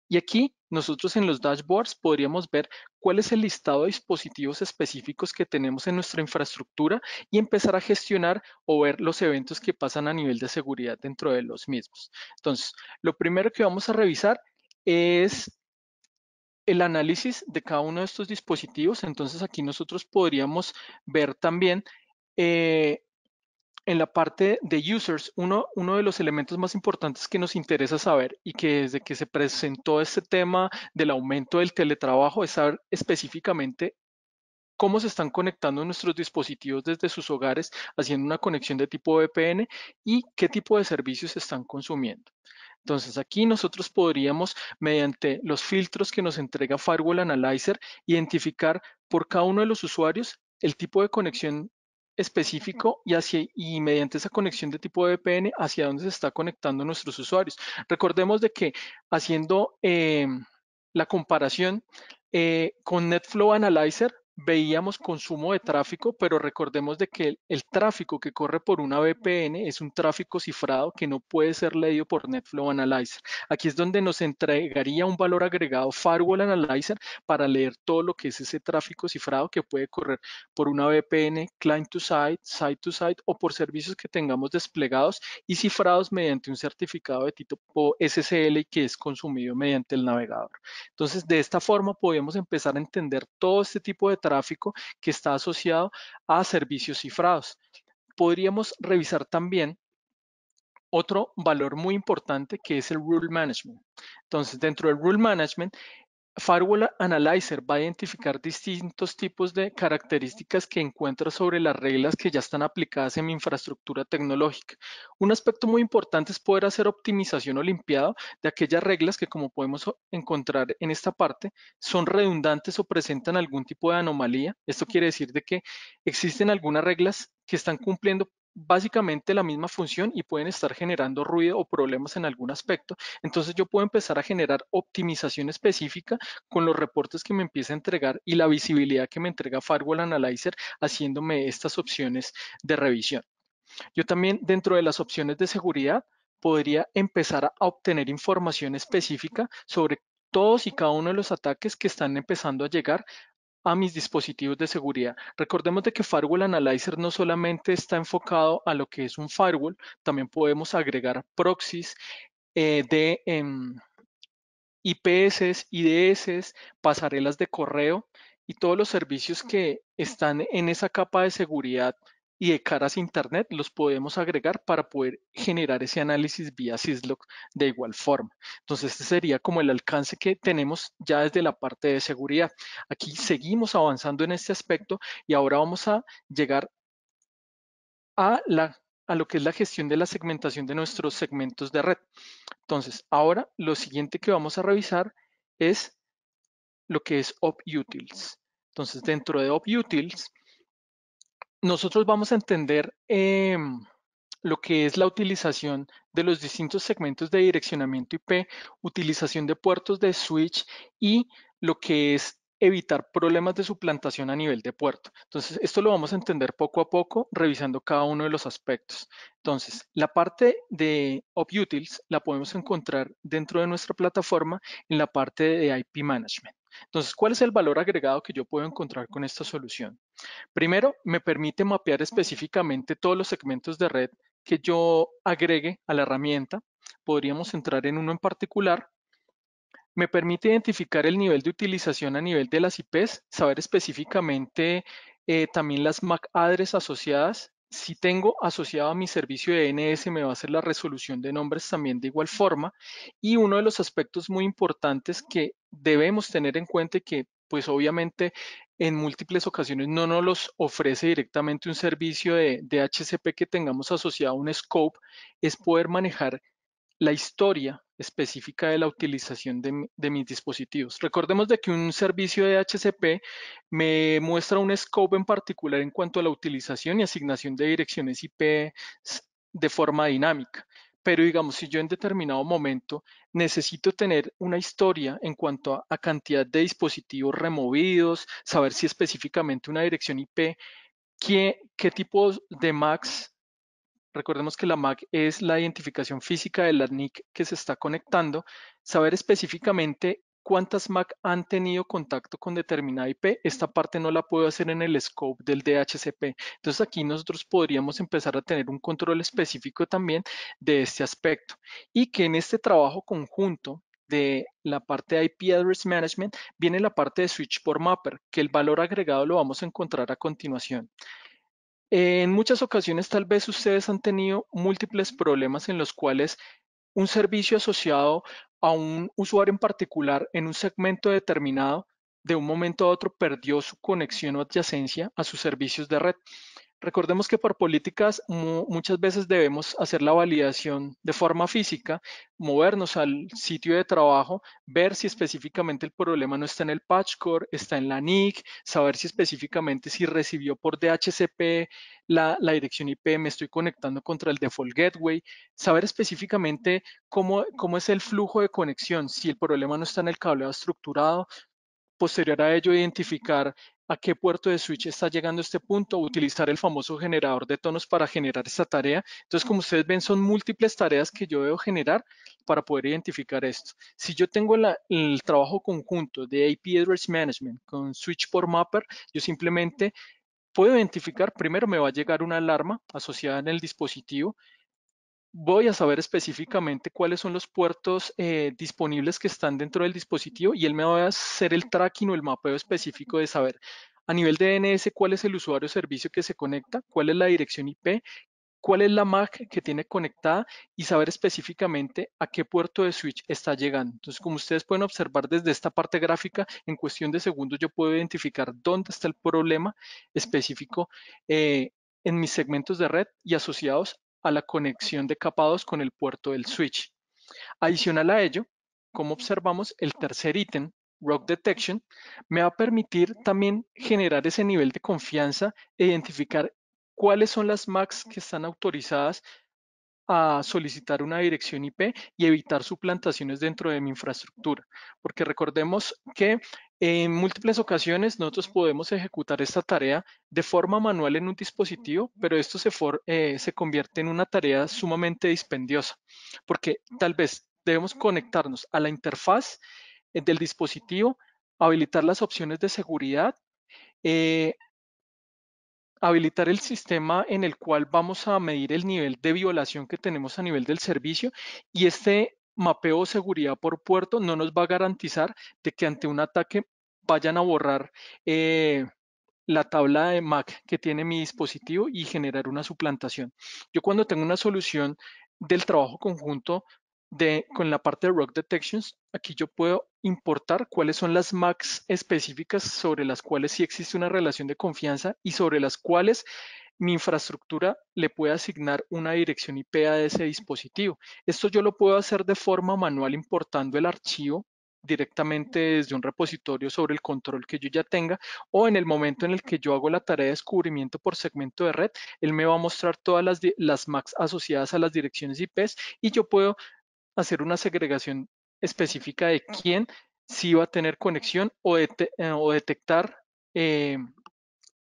Y aquí nosotros en los dashboards podríamos ver cuál es el listado de dispositivos específicos que tenemos en nuestra infraestructura y empezar a gestionar o ver los eventos que pasan a nivel de seguridad dentro de los mismos. Entonces, lo primero que vamos a revisar es el análisis de cada uno de estos dispositivos. Entonces aquí nosotros podríamos ver también eh, en la parte de users, uno de los elementos más importantes que nos interesa saber y que desde que se presentó este tema del aumento del teletrabajo es saber específicamente cómo se están conectando nuestros dispositivos desde sus hogares, haciendo una conexión de tipo VPN y qué tipo de servicios se están consumiendo. Entonces aquí nosotros podríamos, mediante los filtros que nos entrega Firewall Analyzer, identificar por cada uno de los usuarios el tipo de conexión específico y mediante esa conexión de tipo VPN hacia dónde se está conectando nuestros usuarios. Recordemos de que haciendo la comparación con NetFlow Analyzer, veíamos consumo de tráfico, pero recordemos de que el tráfico que corre por una VPN es un tráfico cifrado que no puede ser leído por NetFlow Analyzer. Aquí es donde nos entregaría un valor agregado Firewall Analyzer para leer todo lo que es ese tráfico cifrado que puede correr por una VPN client to site o por servicios que tengamos desplegados y cifrados mediante un certificado de tipo SSL que es consumido mediante el navegador. Entonces, de esta forma podemos empezar a entender todo este tipo de tráfico que está asociado a servicios cifrados. Podríamos revisar también otro valor muy importante que es el Rule Management. Entonces, dentro del Rule Management, Firewall Analyzer va a identificar distintos tipos de características que encuentra sobre las reglas que ya están aplicadas en mi infraestructura tecnológica. Un aspecto muy importante es poder hacer optimización o limpiado de aquellas reglas que, como podemos encontrar en esta parte, son redundantes o presentan algún tipo de anomalía. Esto quiere decir de que existen algunas reglas que están cumpliendo básicamente la misma función y pueden estar generando ruido o problemas en algún aspecto. Entonces yo puedo empezar a generar optimización específica con los reportes que me empieza a entregar y la visibilidad que me entrega Firewall Analyzer haciéndome estas opciones de revisión. Yo también dentro de las opciones de seguridad podría empezar a obtener información específica sobre todos y cada uno de los ataques que están empezando a llegar a mis dispositivos de seguridad. Recordemos de que Firewall Analyzer no solamente está enfocado a lo que es un firewall, también podemos agregar proxies de IPS, IDS, pasarelas de correo y todos los servicios que están en esa capa de seguridad y de caras a Internet los podemos agregar para poder generar ese análisis vía Syslog de igual forma. Entonces, este sería como el alcance que tenemos ya desde la parte de seguridad. Aquí seguimos avanzando en este aspecto y ahora vamos a llegar a, a lo que es la gestión de la segmentación de nuestros segmentos de red. Entonces, ahora lo siguiente que vamos a revisar es lo que es OpUtils. Entonces, dentro de OpUtils, nosotros vamos a entender lo que es la utilización de los distintos segmentos de direccionamiento IP, utilización de puertos de switch y lo que es evitar problemas de suplantación a nivel de puerto. Entonces, esto lo vamos a entender poco a poco, revisando cada uno de los aspectos. Entonces, la parte de OpUtils la podemos encontrar dentro de nuestra plataforma en la parte de IP Management. Entonces, ¿cuál es el valor agregado que yo puedo encontrar con esta solución? Primero, me permite mapear específicamente todos los segmentos de red que yo agregue a la herramienta. Podríamos entrar en uno en particular. Me permite identificar el nivel de utilización a nivel de las IPs, saber específicamente también las MAC address asociadas. Si tengo asociado a mi servicio de DNS, me va a hacer la resolución de nombres también de igual forma. Y uno de los aspectos muy importantes que debemos tener en cuenta y que pues obviamente en múltiples ocasiones no nos los ofrece directamente un servicio de DHCP que tengamos asociado a un scope, es poder manejar la historia específica de la utilización de mis dispositivos. Recordemos de que un servicio de HCP me muestra un scope en particular en cuanto a la utilización y asignación de direcciones IP de forma dinámica. Pero digamos, si yo en determinado momento necesito tener una historia en cuanto a cantidad de dispositivos removidos, saber si específicamente una dirección IP, qué tipos de MACs. Recordemos que la MAC es la identificación física de la NIC que se está conectando. Saber específicamente cuántas MAC han tenido contacto con determinada IP, esta parte no la puedo hacer en el scope del DHCP. Entonces aquí nosotros podríamos empezar a tener un control específico también de este aspecto y que en este trabajo conjunto de la parte de IP Address Management viene la parte de Switch por Mapper, que el valor agregado lo vamos a encontrar a continuación. En muchas ocasiones tal vez ustedes han tenido múltiples problemas en los cuales un servicio asociado a un usuario en particular en un segmento determinado de un momento a otro perdió su conexión o adyacencia a sus servicios de red. Recordemos que por políticas muchas veces debemos hacer la validación de forma física, movernos al sitio de trabajo, ver si específicamente el problema no está en el patch core, está en la NIC, saber si específicamente si recibió por DHCP la dirección IP, me estoy conectando contra el default gateway, saber específicamente cómo es el flujo de conexión, si el problema no está en el cableado estructurado. Posterior a ello, identificar a qué puerto de switch está llegando este punto, utilizar el famoso generador de tonos para generar esta tarea. Entonces, como ustedes ven, son múltiples tareas que yo debo generar para poder identificar esto. Si yo tengo el trabajo conjunto de IP Address Management con Switch por Mapper, yo simplemente puedo identificar, primero me va a llegar una alarma asociada en el dispositivo, voy a saber específicamente cuáles son los puertos disponibles que están dentro del dispositivo y él me va a hacer el tracking o el mapeo específico de saber a nivel de DNS cuál es el usuario o servicio que se conecta, cuál es la dirección IP, cuál es la MAC que tiene conectada y saber específicamente a qué puerto de switch está llegando. Entonces, como ustedes pueden observar desde esta parte gráfica, en cuestión de segundos yo puedo identificar dónde está el problema específico en mis segmentos de red y asociados a la conexión de capa 2 con el puerto del switch. Adicional a ello, como observamos, el tercer ítem, Rogue Detection, me va a permitir también generar ese nivel de confianza e identificar cuáles son las MACs que están autorizadas a solicitar una dirección IP y evitar suplantaciones dentro de mi infraestructura. Porque recordemos que en múltiples ocasiones nosotros podemos ejecutar esta tarea de forma manual en un dispositivo, pero esto se convierte en una tarea sumamente dispendiosa, porque tal vez debemos conectarnos a la interfaz del dispositivo, habilitar las opciones de seguridad, eh, habilitar el sistema en el cual vamos a medir el nivel de violación que tenemos a nivel del servicio y este mapeo de seguridad por puerto no nos va a garantizar de que ante un ataque vayan a borrar la tabla de MAC que tiene mi dispositivo y generar una suplantación. Yo cuando tengo una solución del trabajo conjunto con la parte de Rock Detections, aquí yo puedo importar cuáles son las MACs específicas sobre las cuales sí existe una relación de confianza y sobre las cuales mi infraestructura le puede asignar una dirección IP a ese dispositivo. Esto yo lo puedo hacer de forma manual importando el archivo directamente desde un repositorio sobre el control que yo ya tenga, o en el momento en el que yo hago la tarea de descubrimiento por segmento de red, él me va a mostrar todas las MACs asociadas a las direcciones IPs y yo puedo hacer una segregación específica de quién sí va a tener conexión o detectar eh,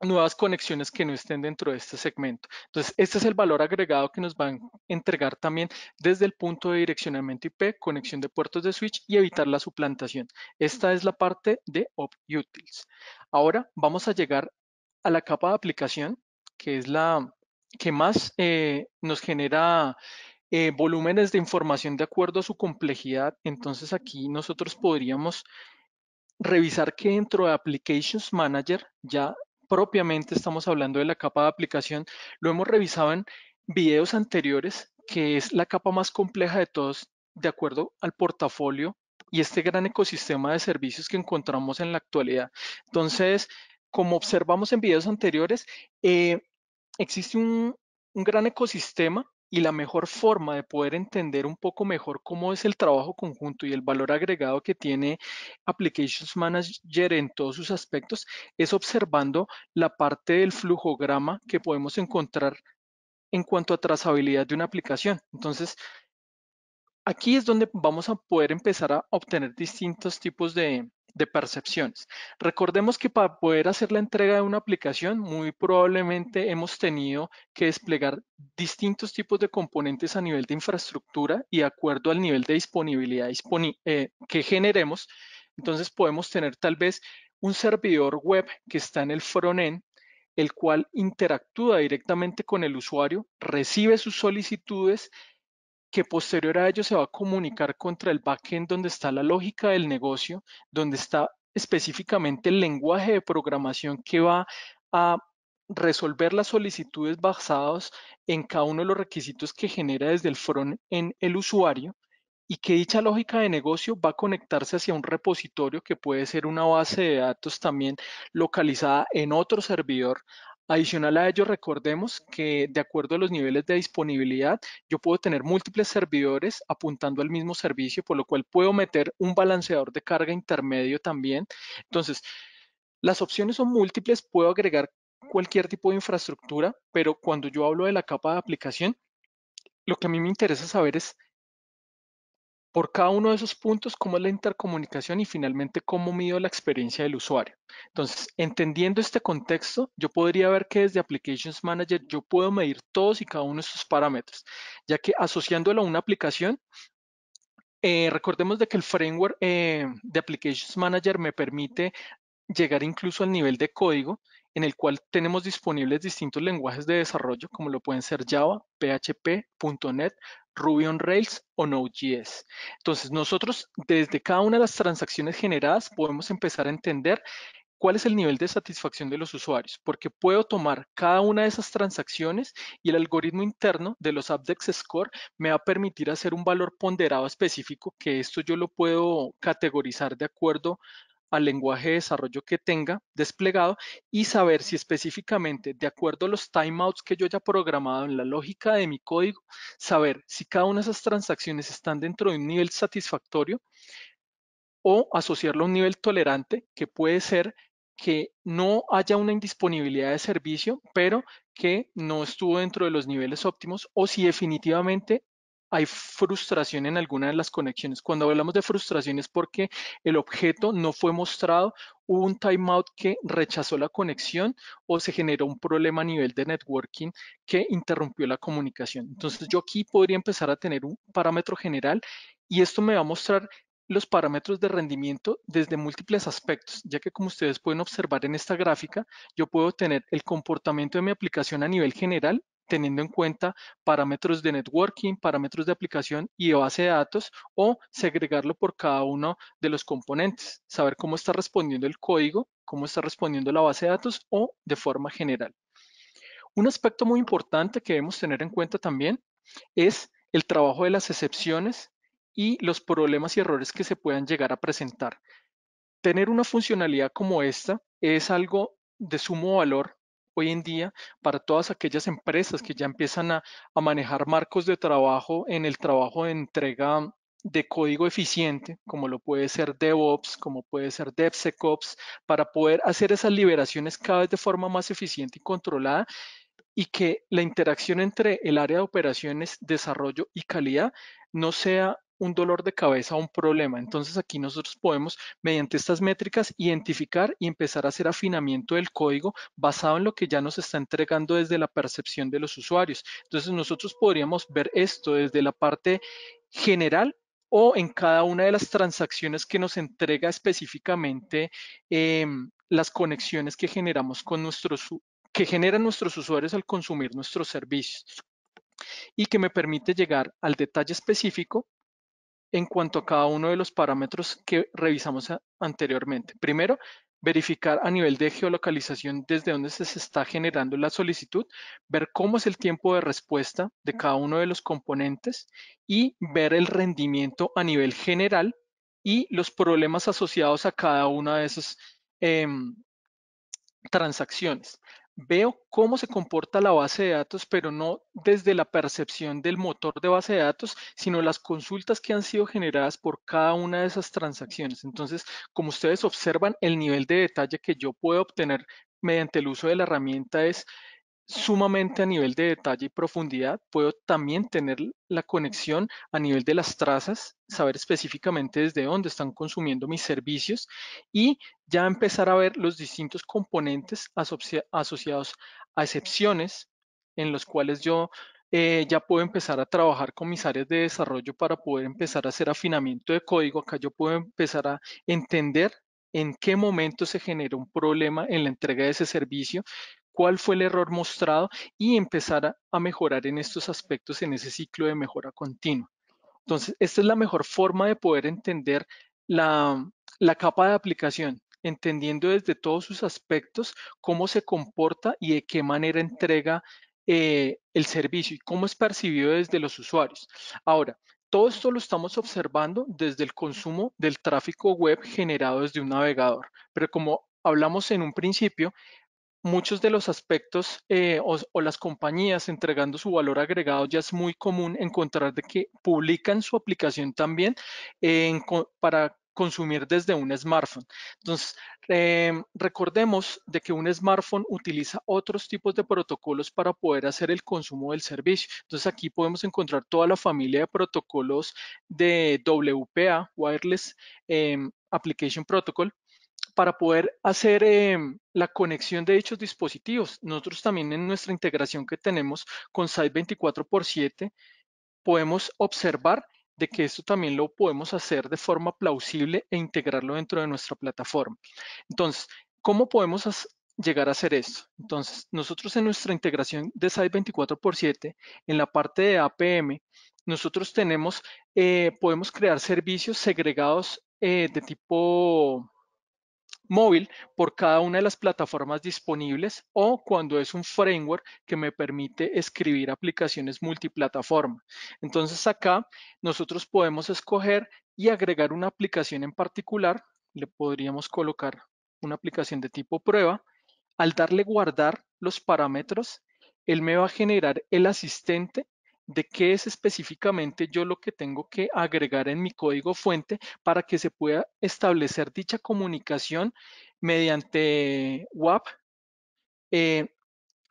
nuevas conexiones que no estén dentro de este segmento. Entonces, este es el valor agregado que nos van a entregar también desde el punto de direccionamiento IP, conexión de puertos de switch y evitar la suplantación. Esta es la parte de OpUtils. Ahora vamos a llegar a la capa de aplicación, que es la que más nos genera volúmenes de información de acuerdo a su complejidad. Entonces, aquí nosotros podríamos revisar que dentro de Applications Manager, ya propiamente estamos hablando de la capa de aplicación, lo hemos revisado en videos anteriores, que es la capa más compleja de todos, de acuerdo al portafolio y este gran ecosistema de servicios que encontramos en la actualidad. Entonces, como observamos en videos anteriores, eh, existe un gran ecosistema y la mejor forma de poder entender un poco mejor cómo es el trabajo conjunto y el valor agregado que tiene Applications Manager en todos sus aspectos es observando la parte del flujograma que podemos encontrar en cuanto a trazabilidad de una aplicación. Entonces, aquí es donde vamos a poder empezar a obtener distintos tipos de percepciones. Recordemos que para poder hacer la entrega de una aplicación, muy probablemente hemos tenido que desplegar distintos tipos de componentes a nivel de infraestructura y de acuerdo al nivel de disponibilidad que generemos. Entonces podemos tener tal vez un servidor web que está en el frontend, el cual interactúa directamente con el usuario, recibe sus solicitudes que posterior a ello se va a comunicar contra el backend donde está la lógica del negocio, donde está específicamente el lenguaje de programación que va a resolver las solicitudes basadas en cada uno de los requisitos que genera desde el front en el usuario y que dicha lógica de negocio va a conectarse hacia un repositorio que puede ser una base de datos también localizada en otro servidor. Adicional a ello, recordemos que de acuerdo a los niveles de disponibilidad, yo puedo tener múltiples servidores apuntando al mismo servicio, por lo cual puedo meter un balanceador de carga intermedio también. Entonces, las opciones son múltiples, puedo agregar cualquier tipo de infraestructura, pero cuando yo hablo de la capa de aplicación, lo que a mí me interesa saber es por cada uno de esos puntos, cómo es la intercomunicación y finalmente cómo mido la experiencia del usuario. Entonces, entendiendo este contexto, yo podría ver que desde Applications Manager yo puedo medir todos y cada uno de estos parámetros, ya que asociándolo a una aplicación, recordemos de que el framework de Applications Manager me permite llegar incluso al nivel de código en el cual tenemos disponibles distintos lenguajes de desarrollo, como lo pueden ser Java, PHP, .NET, Ruby on Rails o Node.js. Entonces, nosotros desde cada una de las transacciones generadas podemos empezar a entender cuál es el nivel de satisfacción de los usuarios, porque puedo tomar cada una de esas transacciones y el algoritmo interno de los Apdex Score me va a permitir hacer un valor ponderado específico, que esto yo lo puedo categorizar de acuerdo al lenguaje de desarrollo que tenga desplegado y saber si específicamente, de acuerdo a los timeouts que yo haya programado en la lógica de mi código, saber si cada una de esas transacciones están dentro de un nivel satisfactorio o asociarlo a un nivel tolerante, que puede ser que no haya una indisponibilidad de servicio, pero que no estuvo dentro de los niveles óptimos, o si definitivamente hay frustración en alguna de las conexiones. Cuando hablamos de frustración es porque el objeto no fue mostrado, hubo un timeout que rechazó la conexión o se generó un problema a nivel de networking que interrumpió la comunicación. Entonces yo aquí podría empezar a tener un parámetro general y esto me va a mostrar los parámetros de rendimiento desde múltiples aspectos, ya que como ustedes pueden observar en esta gráfica, yo puedo tener el comportamiento de mi aplicación a nivel general, teniendo en cuenta parámetros de networking, parámetros de aplicación y de base de datos, o segregarlo por cada uno de los componentes, saber cómo está respondiendo el código, cómo está respondiendo la base de datos o de forma general. Un aspecto muy importante que debemos tener en cuenta también es el trabajo de las excepciones y los problemas y errores que se puedan llegar a presentar. Tener una funcionalidad como esta es algo de sumo valor hoy en día para todas aquellas empresas que ya empiezan a manejar marcos de trabajo en el trabajo de entrega de código eficiente, como lo puede ser DevOps, como puede ser DevSecOps, para poder hacer esas liberaciones cada vez de forma más eficiente y controlada y que la interacción entre el área de operaciones, desarrollo y calidad no sea un dolor de cabeza o un problema. Entonces aquí nosotros podemos, mediante estas métricas, identificar y empezar a hacer afinamiento del código basado en lo que ya nos está entregando desde la percepción de los usuarios. Entonces nosotros podríamos ver esto desde la parte general o en cada una de las transacciones que nos entrega específicamente las conexiones que generamos con que generan nuestros usuarios al consumir nuestros servicios y que me permite llegar al detalle específico en cuanto a cada uno de los parámetros que revisamos anteriormente. Primero, verificar a nivel de geolocalización desde dónde se está generando la solicitud, ver cómo es el tiempo de respuesta de cada uno de los componentes y ver el rendimiento a nivel general y los problemas asociados a cada una de esas transacciones. Veo cómo se comporta la base de datos, pero no desde la percepción del motor de base de datos, sino las consultas que han sido generadas por cada una de esas transacciones. Entonces, como ustedes observan, el nivel de detalle que yo puedo obtener mediante el uso de la herramienta es sumamente a nivel de detalle y profundidad. Puedo también tener la conexión a nivel de las trazas, saber específicamente desde dónde están consumiendo mis servicios y ya empezar a ver los distintos componentes asociados a excepciones en los cuales yo ya puedo empezar a trabajar con mis áreas de desarrollo para poder empezar a hacer afinamiento de código. Acá yo puedo empezar a entender en qué momento se generó un problema en la entrega de ese servicio, cuál fue el error mostrado y empezar a mejorar en estos aspectos en ese ciclo de mejora continua. Entonces, esta es la mejor forma de poder entender la capa de aplicación, entendiendo desde todos sus aspectos cómo se comporta y de qué manera entrega el servicio y cómo es percibido desde los usuarios. Ahora, todo esto lo estamos observando desde el consumo del tráfico web generado desde un navegador, pero como hablamos en un principio, muchos de los aspectos o las compañías entregando su valor agregado ya es muy común encontrar de que publican su aplicación también para consumir desde un smartphone. Entonces, recordemos de que un smartphone utiliza otros tipos de protocolos para poder hacer el consumo del servicio. Entonces, aquí podemos encontrar toda la familia de protocolos de WPA, Wireless Application Protocol, para poder hacer la conexión de dichos dispositivos. Nosotros también en nuestra integración que tenemos con Site 24/7 podemos observar de que esto también lo podemos hacer de forma plausible e integrarlo dentro de nuestra plataforma. Entonces, ¿cómo podemos llegar a hacer esto? Entonces, nosotros en nuestra integración de Site 24/7, en la parte de APM, nosotros podemos crear servicios segregados de tipo móvil por cada una de las plataformas disponibles o cuando es un framework que me permite escribir aplicaciones multiplataforma. Entonces acá nosotros podemos escoger y agregar una aplicación en particular. Le podríamos colocar una aplicación de tipo prueba. Al darle guardar los parámetros, él me va a generar el asistente de qué es específicamente yo lo que tengo que agregar en mi código fuente para que se pueda establecer dicha comunicación mediante WAP eh,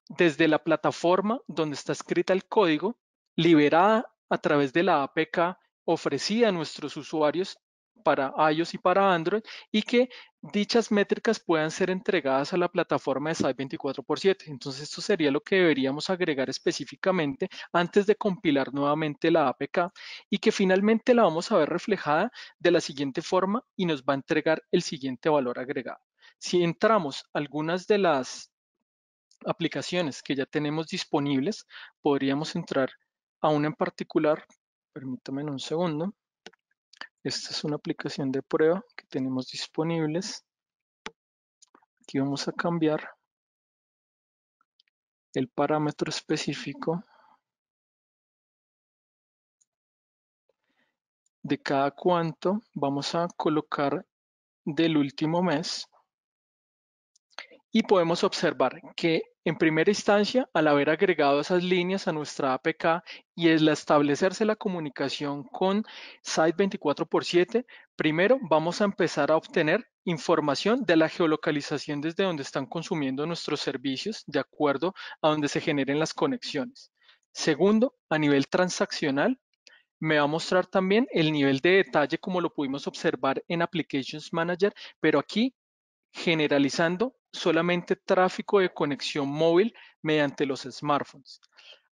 desde la plataforma donde está escrita el código, liberada a través de la APK ofrecida a nuestros usuarios para iOS y para Android, y que dichas métricas puedan ser entregadas a la plataforma de Site 24/7. Entonces, esto sería lo que deberíamos agregar específicamente antes de compilar nuevamente la APK y que finalmente la vamos a ver reflejada de la siguiente forma y nos va a entregar el siguiente valor agregado. Si entramos a algunas de las aplicaciones que ya tenemos disponibles, podríamos entrar a una en particular. Permítame un segundo. Esta es una aplicación de prueba que tenemos disponibles. Aquí vamos a cambiar el parámetro específico de cada cuánto. Vamos a colocar del último mes y podemos observar que en primera instancia, al haber agregado esas líneas a nuestra APK y el establecerse la comunicación con Site 24/7, primero vamos a empezar a obtener información de la geolocalización desde donde están consumiendo nuestros servicios de acuerdo a donde se generen las conexiones. Segundo, a nivel transaccional, me va a mostrar también el nivel de detalle como lo pudimos observar en Applications Manager, pero aquí generalizando solamente tráfico de conexión móvil mediante los smartphones.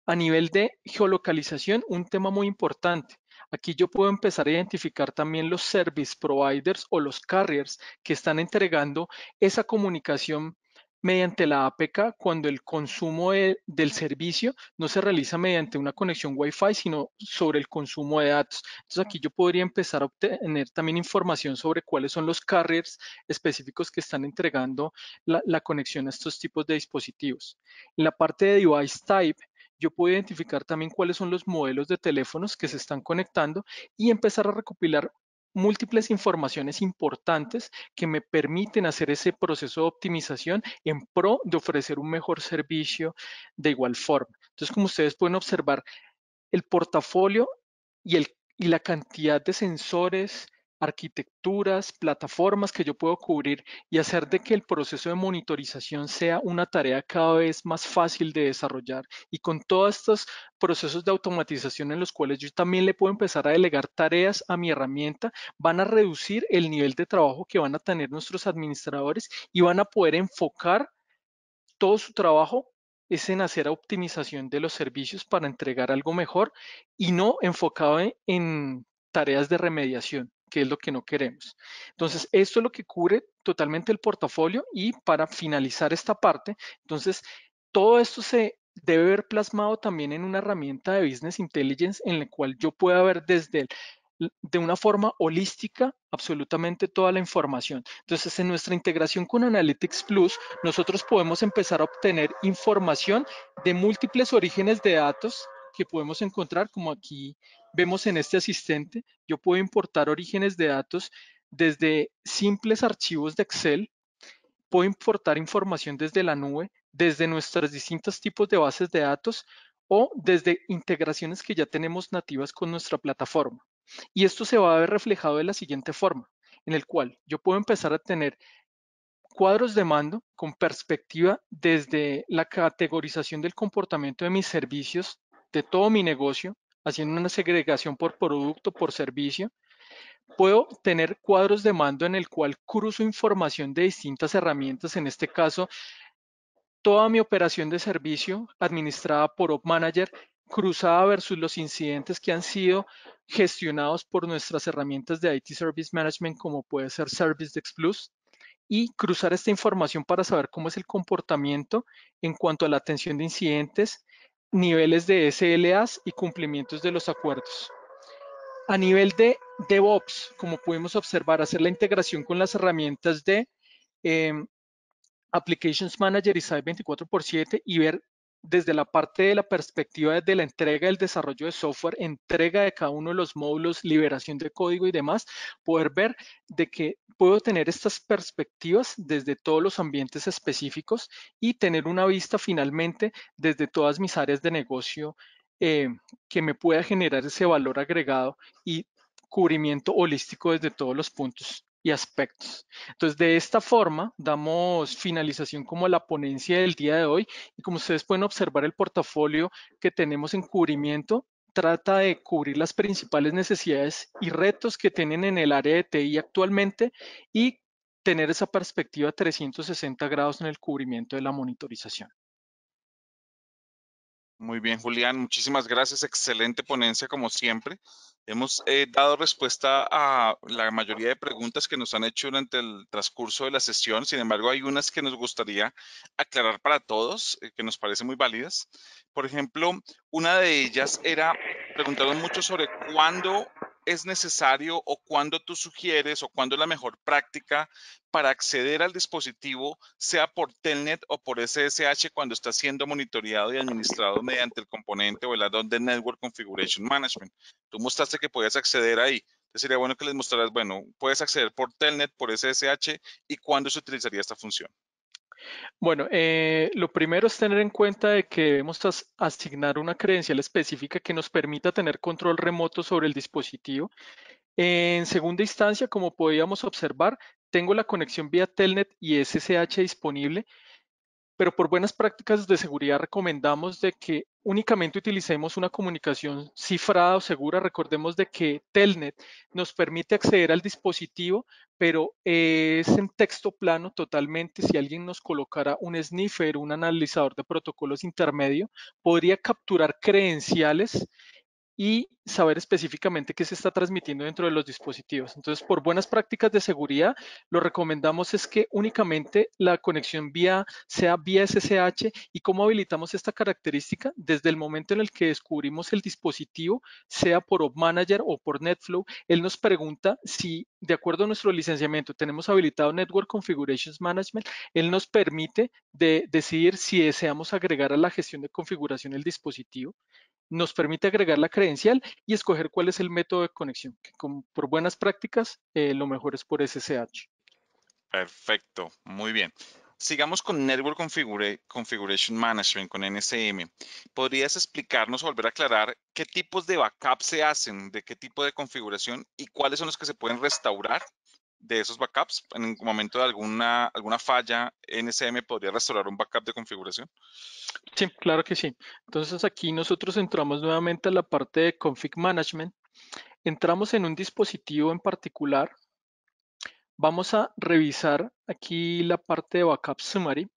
A nivel de geolocalización, un tema muy importante. Aquí yo puedo empezar a identificar también los service providers o los carriers que están entregando esa comunicación mediante la APK cuando el consumo del servicio no se realiza mediante una conexión Wi-Fi, sino sobre el consumo de datos. Entonces aquí yo podría empezar a obtener también información sobre cuáles son los carriers específicos que están entregando la conexión a estos tipos de dispositivos. En la parte de device type, yo puedo identificar también cuáles son los modelos de teléfonos que se están conectando y empezar a recopilar múltiples informaciones importantes que me permiten hacer ese proceso de optimización en pro de ofrecer un mejor servicio de igual forma. Entonces, como ustedes pueden observar, el portafolio y la cantidad de sensores, arquitecturas, plataformas que yo puedo cubrir y hacer de que el proceso de monitorización sea una tarea cada vez más fácil de desarrollar. Y con todos estos procesos de automatización en los cuales yo también le puedo empezar a delegar tareas a mi herramienta, van a reducir el nivel de trabajo que van a tener nuestros administradores y van a poder enfocar todo su trabajo es en hacer optimización de los servicios para entregar algo mejor y no enfocado en tareas de remediación, que es lo que no queremos. Entonces, esto es lo que cubre totalmente el portafolio y para finalizar esta parte, entonces, todo esto se debe ver plasmado también en una herramienta de Business Intelligence en la cual yo pueda ver de una forma holística absolutamente toda la información. Entonces, en nuestra integración con Analytics Plus, nosotros podemos empezar a obtener información de múltiples orígenes de datos que podemos encontrar, como aquí vemos en este asistente. Yo puedo importar orígenes de datos desde simples archivos de Excel, puedo importar información desde la nube, desde nuestros distintos tipos de bases de datos o desde integraciones que ya tenemos nativas con nuestra plataforma. Y esto se va a ver reflejado de la siguiente forma, en el cual yo puedo empezar a tener cuadros de mando con perspectiva desde la categorización del comportamiento de mis servicios, de todo mi negocio, haciendo una segregación por producto, por servicio. Puedo tener cuadros de mando en el cual cruzo información de distintas herramientas, en este caso, toda mi operación de servicio administrada por Op Manager cruzada versus los incidentes que han sido gestionados por nuestras herramientas de IT Service Management, como puede ser ServiceDesk Plus, y cruzar esta información para saber cómo es el comportamiento en cuanto a la atención de incidentes, niveles de SLAs y cumplimientos de los acuerdos. A nivel de DevOps, como pudimos observar, hacer la integración con las herramientas de eh, Applications Manager y Site 24/7 y ver desde la parte de la perspectiva de la entrega del desarrollo de software, entrega de cada uno de los módulos, liberación de código y demás, poder ver de que puedo tener estas perspectivas desde todos los ambientes específicos y tener una vista finalmente desde todas mis áreas de negocio eh, que me pueda generar ese valor agregado y cubrimiento holístico desde todos los puntos y aspectos. Entonces, de esta forma, damos finalización como a la ponencia del día de hoy y como ustedes pueden observar, el portafolio que tenemos en cubrimiento trata de cubrir las principales necesidades y retos que tienen en el área de TI actualmente y tener esa perspectiva 360 grados en el cubrimiento de la monitorización. Muy bien, Julián, muchísimas gracias. Excelente ponencia, como siempre. Hemos dado respuesta a la mayoría de preguntas que nos han hecho durante el transcurso de la sesión. Sin embargo, hay unas que nos gustaría aclarar para todos, que nos parecen muy válidas. Por ejemplo, una de ellas era, preguntaron mucho sobre cuándo es necesario o cuándo tú sugieres o cuándo es la mejor práctica para acceder al dispositivo, sea por Telnet o por SSH, cuando está siendo monitoreado y administrado mediante el componente o el add-on de Network Configuration Management. Tú mostraste que podías acceder ahí. Entonces sería bueno que les mostraras, bueno, puedes acceder por Telnet, por SSH y cuándo se utilizaría esta función. Bueno, lo primero es tener en cuenta de que debemos asignar una credencial específica que nos permita tener control remoto sobre el dispositivo. En segunda instancia, como podíamos observar, tengo la conexión vía Telnet y SSH disponible, pero por buenas prácticas de seguridad recomendamos de que únicamente utilicemos una comunicación cifrada o segura. Recordemos de que Telnet nos permite acceder al dispositivo, pero es en texto plano totalmente. Si alguien nos colocara un sniffer, un analizador de protocolos intermedio, podría capturar credenciales y saber específicamente qué se está transmitiendo dentro de los dispositivos. Entonces, por buenas prácticas de seguridad, lo recomendamos es que únicamente la conexión sea vía SSH. ¿Y cómo habilitamos esta característica? Desde el momento en el que descubrimos el dispositivo, sea por App Manager o por NetFlow, él nos pregunta si, de acuerdo a nuestro licenciamiento, tenemos habilitado Network Configurations Management. Él nos permite decidir si deseamos agregar a la gestión de configuración el dispositivo, nos permite agregar la credencial y escoger cuál es el método de conexión, que por buenas prácticas lo mejor es por SSH. Perfecto, muy bien. Sigamos con Network Configuration Management, con NSM. ¿Podrías explicarnos o volver a aclarar qué tipos de backup se hacen, de qué tipo de configuración y cuáles son los que se pueden restaurar de esos backups? En el momento de alguna falla, NSM podría restaurar un backup de configuración. Sí, claro que sí. Entonces aquí nosotros entramos nuevamente a la parte de Config Management. Entramos en un dispositivo en particular. Vamos a revisar aquí la parte de Backup Summary.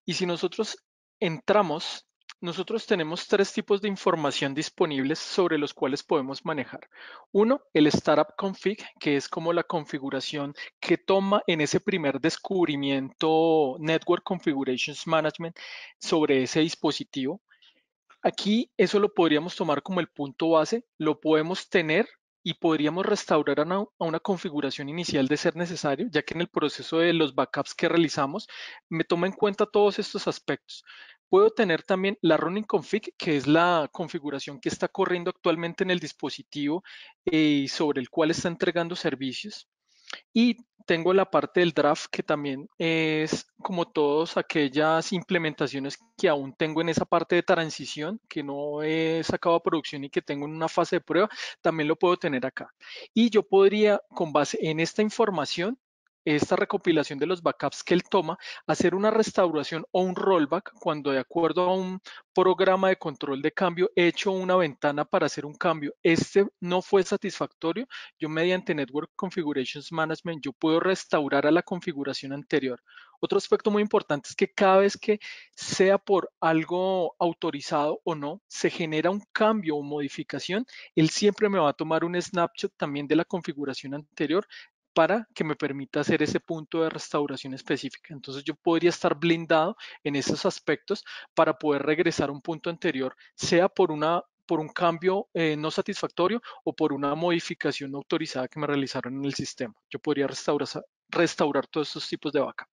Y si nosotros entramos, nosotros tenemos tres tipos de información disponibles sobre los cuales podemos manejar. Uno, el Startup Config, que es como la configuración que toma en ese primer descubrimiento Network Configurations Management sobre ese dispositivo. Aquí eso lo podríamos tomar como el punto base, lo podemos tener y podríamos restaurar a una configuración inicial de ser necesario, ya que en el proceso de los backups que realizamos me toma en cuenta todos estos aspectos. Puedo tener también la running config, que es la configuración que está corriendo actualmente en el dispositivo y sobre el cual está entregando servicios. Y tengo la parte del draft, que también es como todas aquellas implementaciones que aún tengo en esa parte de transición, que no he sacado a producción y que tengo en una fase de prueba, también lo puedo tener acá. Y yo podría, con base en esta información, esta recopilación de los backups que él toma, hacer una restauración o un rollback cuando, de acuerdo a un programa de control de cambio, he hecho una ventana para hacer un cambio. Este no fue satisfactorio. Yo, mediante Network Configurations Management, yo puedo restaurar a la configuración anterior. Otro aspecto muy importante es que cada vez que sea por algo autorizado o no, se genera un cambio o modificación, él siempre me va a tomar un snapshot también de la configuración anterior para que me permita hacer ese punto de restauración específica. Entonces yo podría estar blindado en esos aspectos para poder regresar a un punto anterior, sea por un cambio no satisfactorio o por una modificación no autorizada que me realizaron en el sistema. Yo podría restaurar todos estos tipos de backup.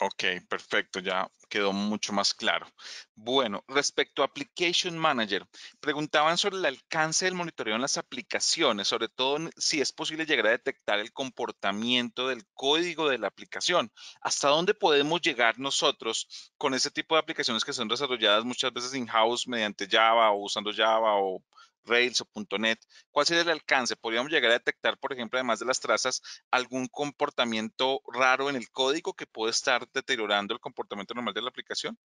Ok, perfecto, ya quedó mucho más claro. Bueno, respecto a Application Manager, preguntaban sobre el alcance del monitoreo en las aplicaciones, sobre todo si es posible llegar a detectar el comportamiento del código de la aplicación. ¿Hasta dónde podemos llegar nosotros con ese tipo de aplicaciones que son desarrolladas muchas veces in-house mediante Java o usando Java o Rails o .NET? ¿Cuál sería el alcance? ¿Podríamos llegar a detectar, por ejemplo, además de las trazas, algún comportamiento raro en el código que puede estar deteriorando el comportamiento normal de la aplicación?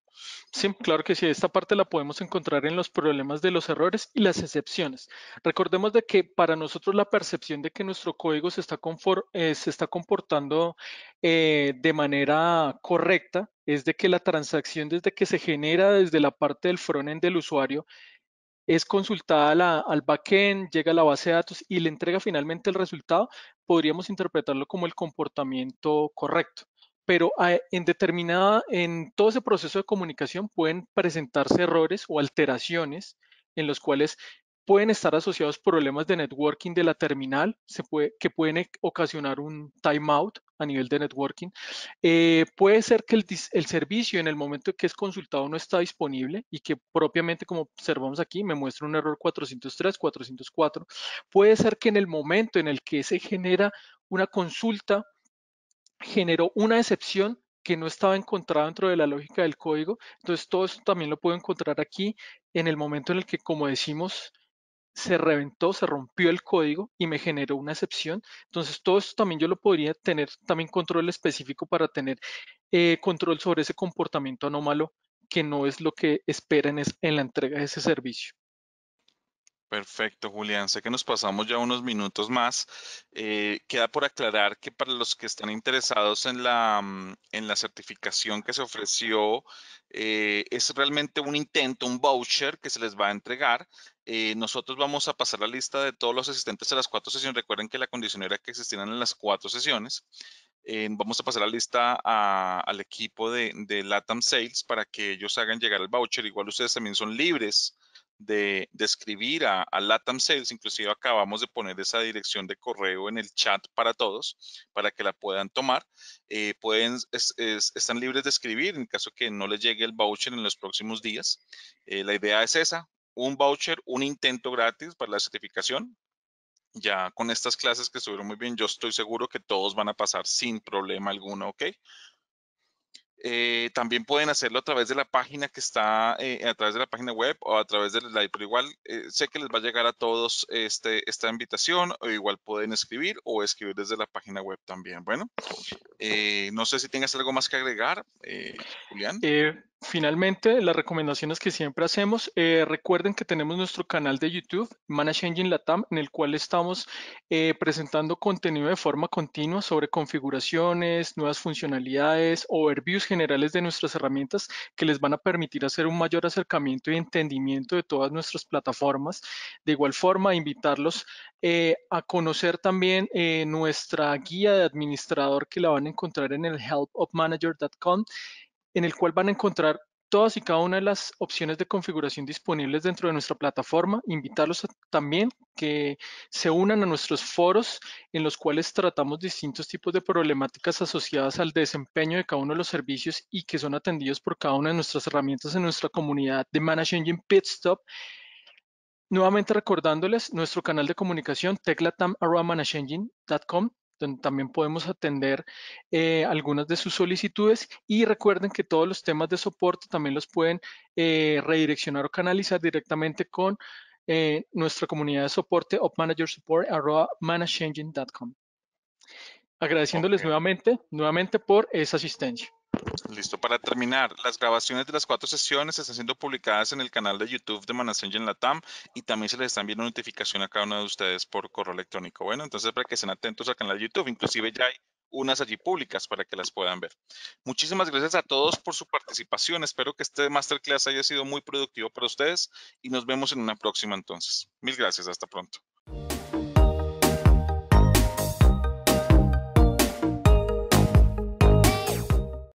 Sí, claro que sí. Esta parte la podemos encontrar en los problemas de los errores y las excepciones. Recordemos de que para nosotros la percepción de que nuestro código se está comportando de manera correcta es de que la transacción desde que se genera desde la parte del frontend del usuario es consultada al backend, llega a la base de datos y le entrega finalmente el resultado, podríamos interpretarlo como el comportamiento correcto. Pero en todo ese proceso de comunicación pueden presentarse errores o alteraciones en los cuales pueden estar asociados problemas de networking de la terminal, que pueden ocasionar un timeout a nivel de networking. Puede ser que el servicio en el momento que es consultado no está disponible y que propiamente, como observamos aquí, me muestra un error 403, 404. Puede ser que en el momento en el que se genera una consulta, generó una excepción que no estaba encontrada dentro de la lógica del código. Entonces, todo eso también lo puedo encontrar aquí en el momento en el que, como decimos, se reventó, se rompió el código y me generó una excepción. Entonces, todo esto también yo lo podría tener también control específico para tener control sobre ese comportamiento anómalo que no es lo que esperan en la entrega de ese servicio. Perfecto, Julián. Sé que nos pasamos ya unos minutos más. Queda por aclarar que para los que están interesados en la certificación que se ofreció, es realmente un intento, un voucher que se les va a entregar. Nosotros vamos a pasar la lista de todos los asistentes a las 4 sesiones. Recuerden que la condición era que existieran en las 4 sesiones. Vamos a pasar la lista al equipo de LATAM Sales para que ellos hagan llegar el voucher. Igual ustedes también son libres de escribir a LATAM Sales. Inclusive acabamos de poner esa dirección de correo en el chat para todos, para que la puedan tomar. Están libres de escribir en caso que no les llegue el voucher en los próximos días. La idea es esa, un voucher, un intento gratis para la certificación. Ya con estas clases que estuvieron muy bien, yo estoy seguro que todos van a pasar sin problema alguno, ¿ok? También pueden hacerlo a través de la página que está, a través de la página web o a través del slide, pero igual sé que les va a llegar a todos esta invitación, o igual pueden escribir o escribir desde la página web también. Bueno, no sé si tengas algo más que agregar, Julián. Finalmente, las recomendaciones que siempre hacemos, recuerden que tenemos nuestro canal de YouTube, Manage Engine Latam, en el cual estamos presentando contenido de forma continua sobre configuraciones, nuevas funcionalidades, overviews generales de nuestras herramientas que les van a permitir hacer un mayor acercamiento y entendimiento de todas nuestras plataformas. De igual forma, invitarlos a conocer también nuestra guía de administrador que la van a encontrar en el helpofmanager.com, en el cual van a encontrar todas y cada una de las opciones de configuración disponibles dentro de nuestra plataforma. Invitarlos también que se unan a nuestros foros en los cuales tratamos distintos tipos de problemáticas asociadas al desempeño de cada uno de los servicios y que son atendidos por cada una de nuestras herramientas en nuestra comunidad de Manage Engine Pitstop. Nuevamente recordándoles nuestro canal de comunicación teclatam@managengine.com, donde también podemos atender algunas de sus solicitudes, y recuerden que todos los temas de soporte también los pueden redireccionar o canalizar directamente con nuestra comunidad de soporte opmanagersupport@managengine.com. Agradeciéndoles Ok. nuevamente por esa asistencia. Listo, para terminar, las grabaciones de las 4 sesiones están siendo publicadas en el canal de YouTube de Manassenger en Latam y también se les está enviando notificación a cada uno de ustedes por correo electrónico. Bueno, entonces para que estén atentos al canal de YouTube, inclusive ya hay unas allí públicas para que las puedan ver. Muchísimas gracias a todos por su participación. Espero que este masterclass haya sido muy productivo para ustedes y nos vemos en una próxima entonces. Mil gracias, hasta pronto.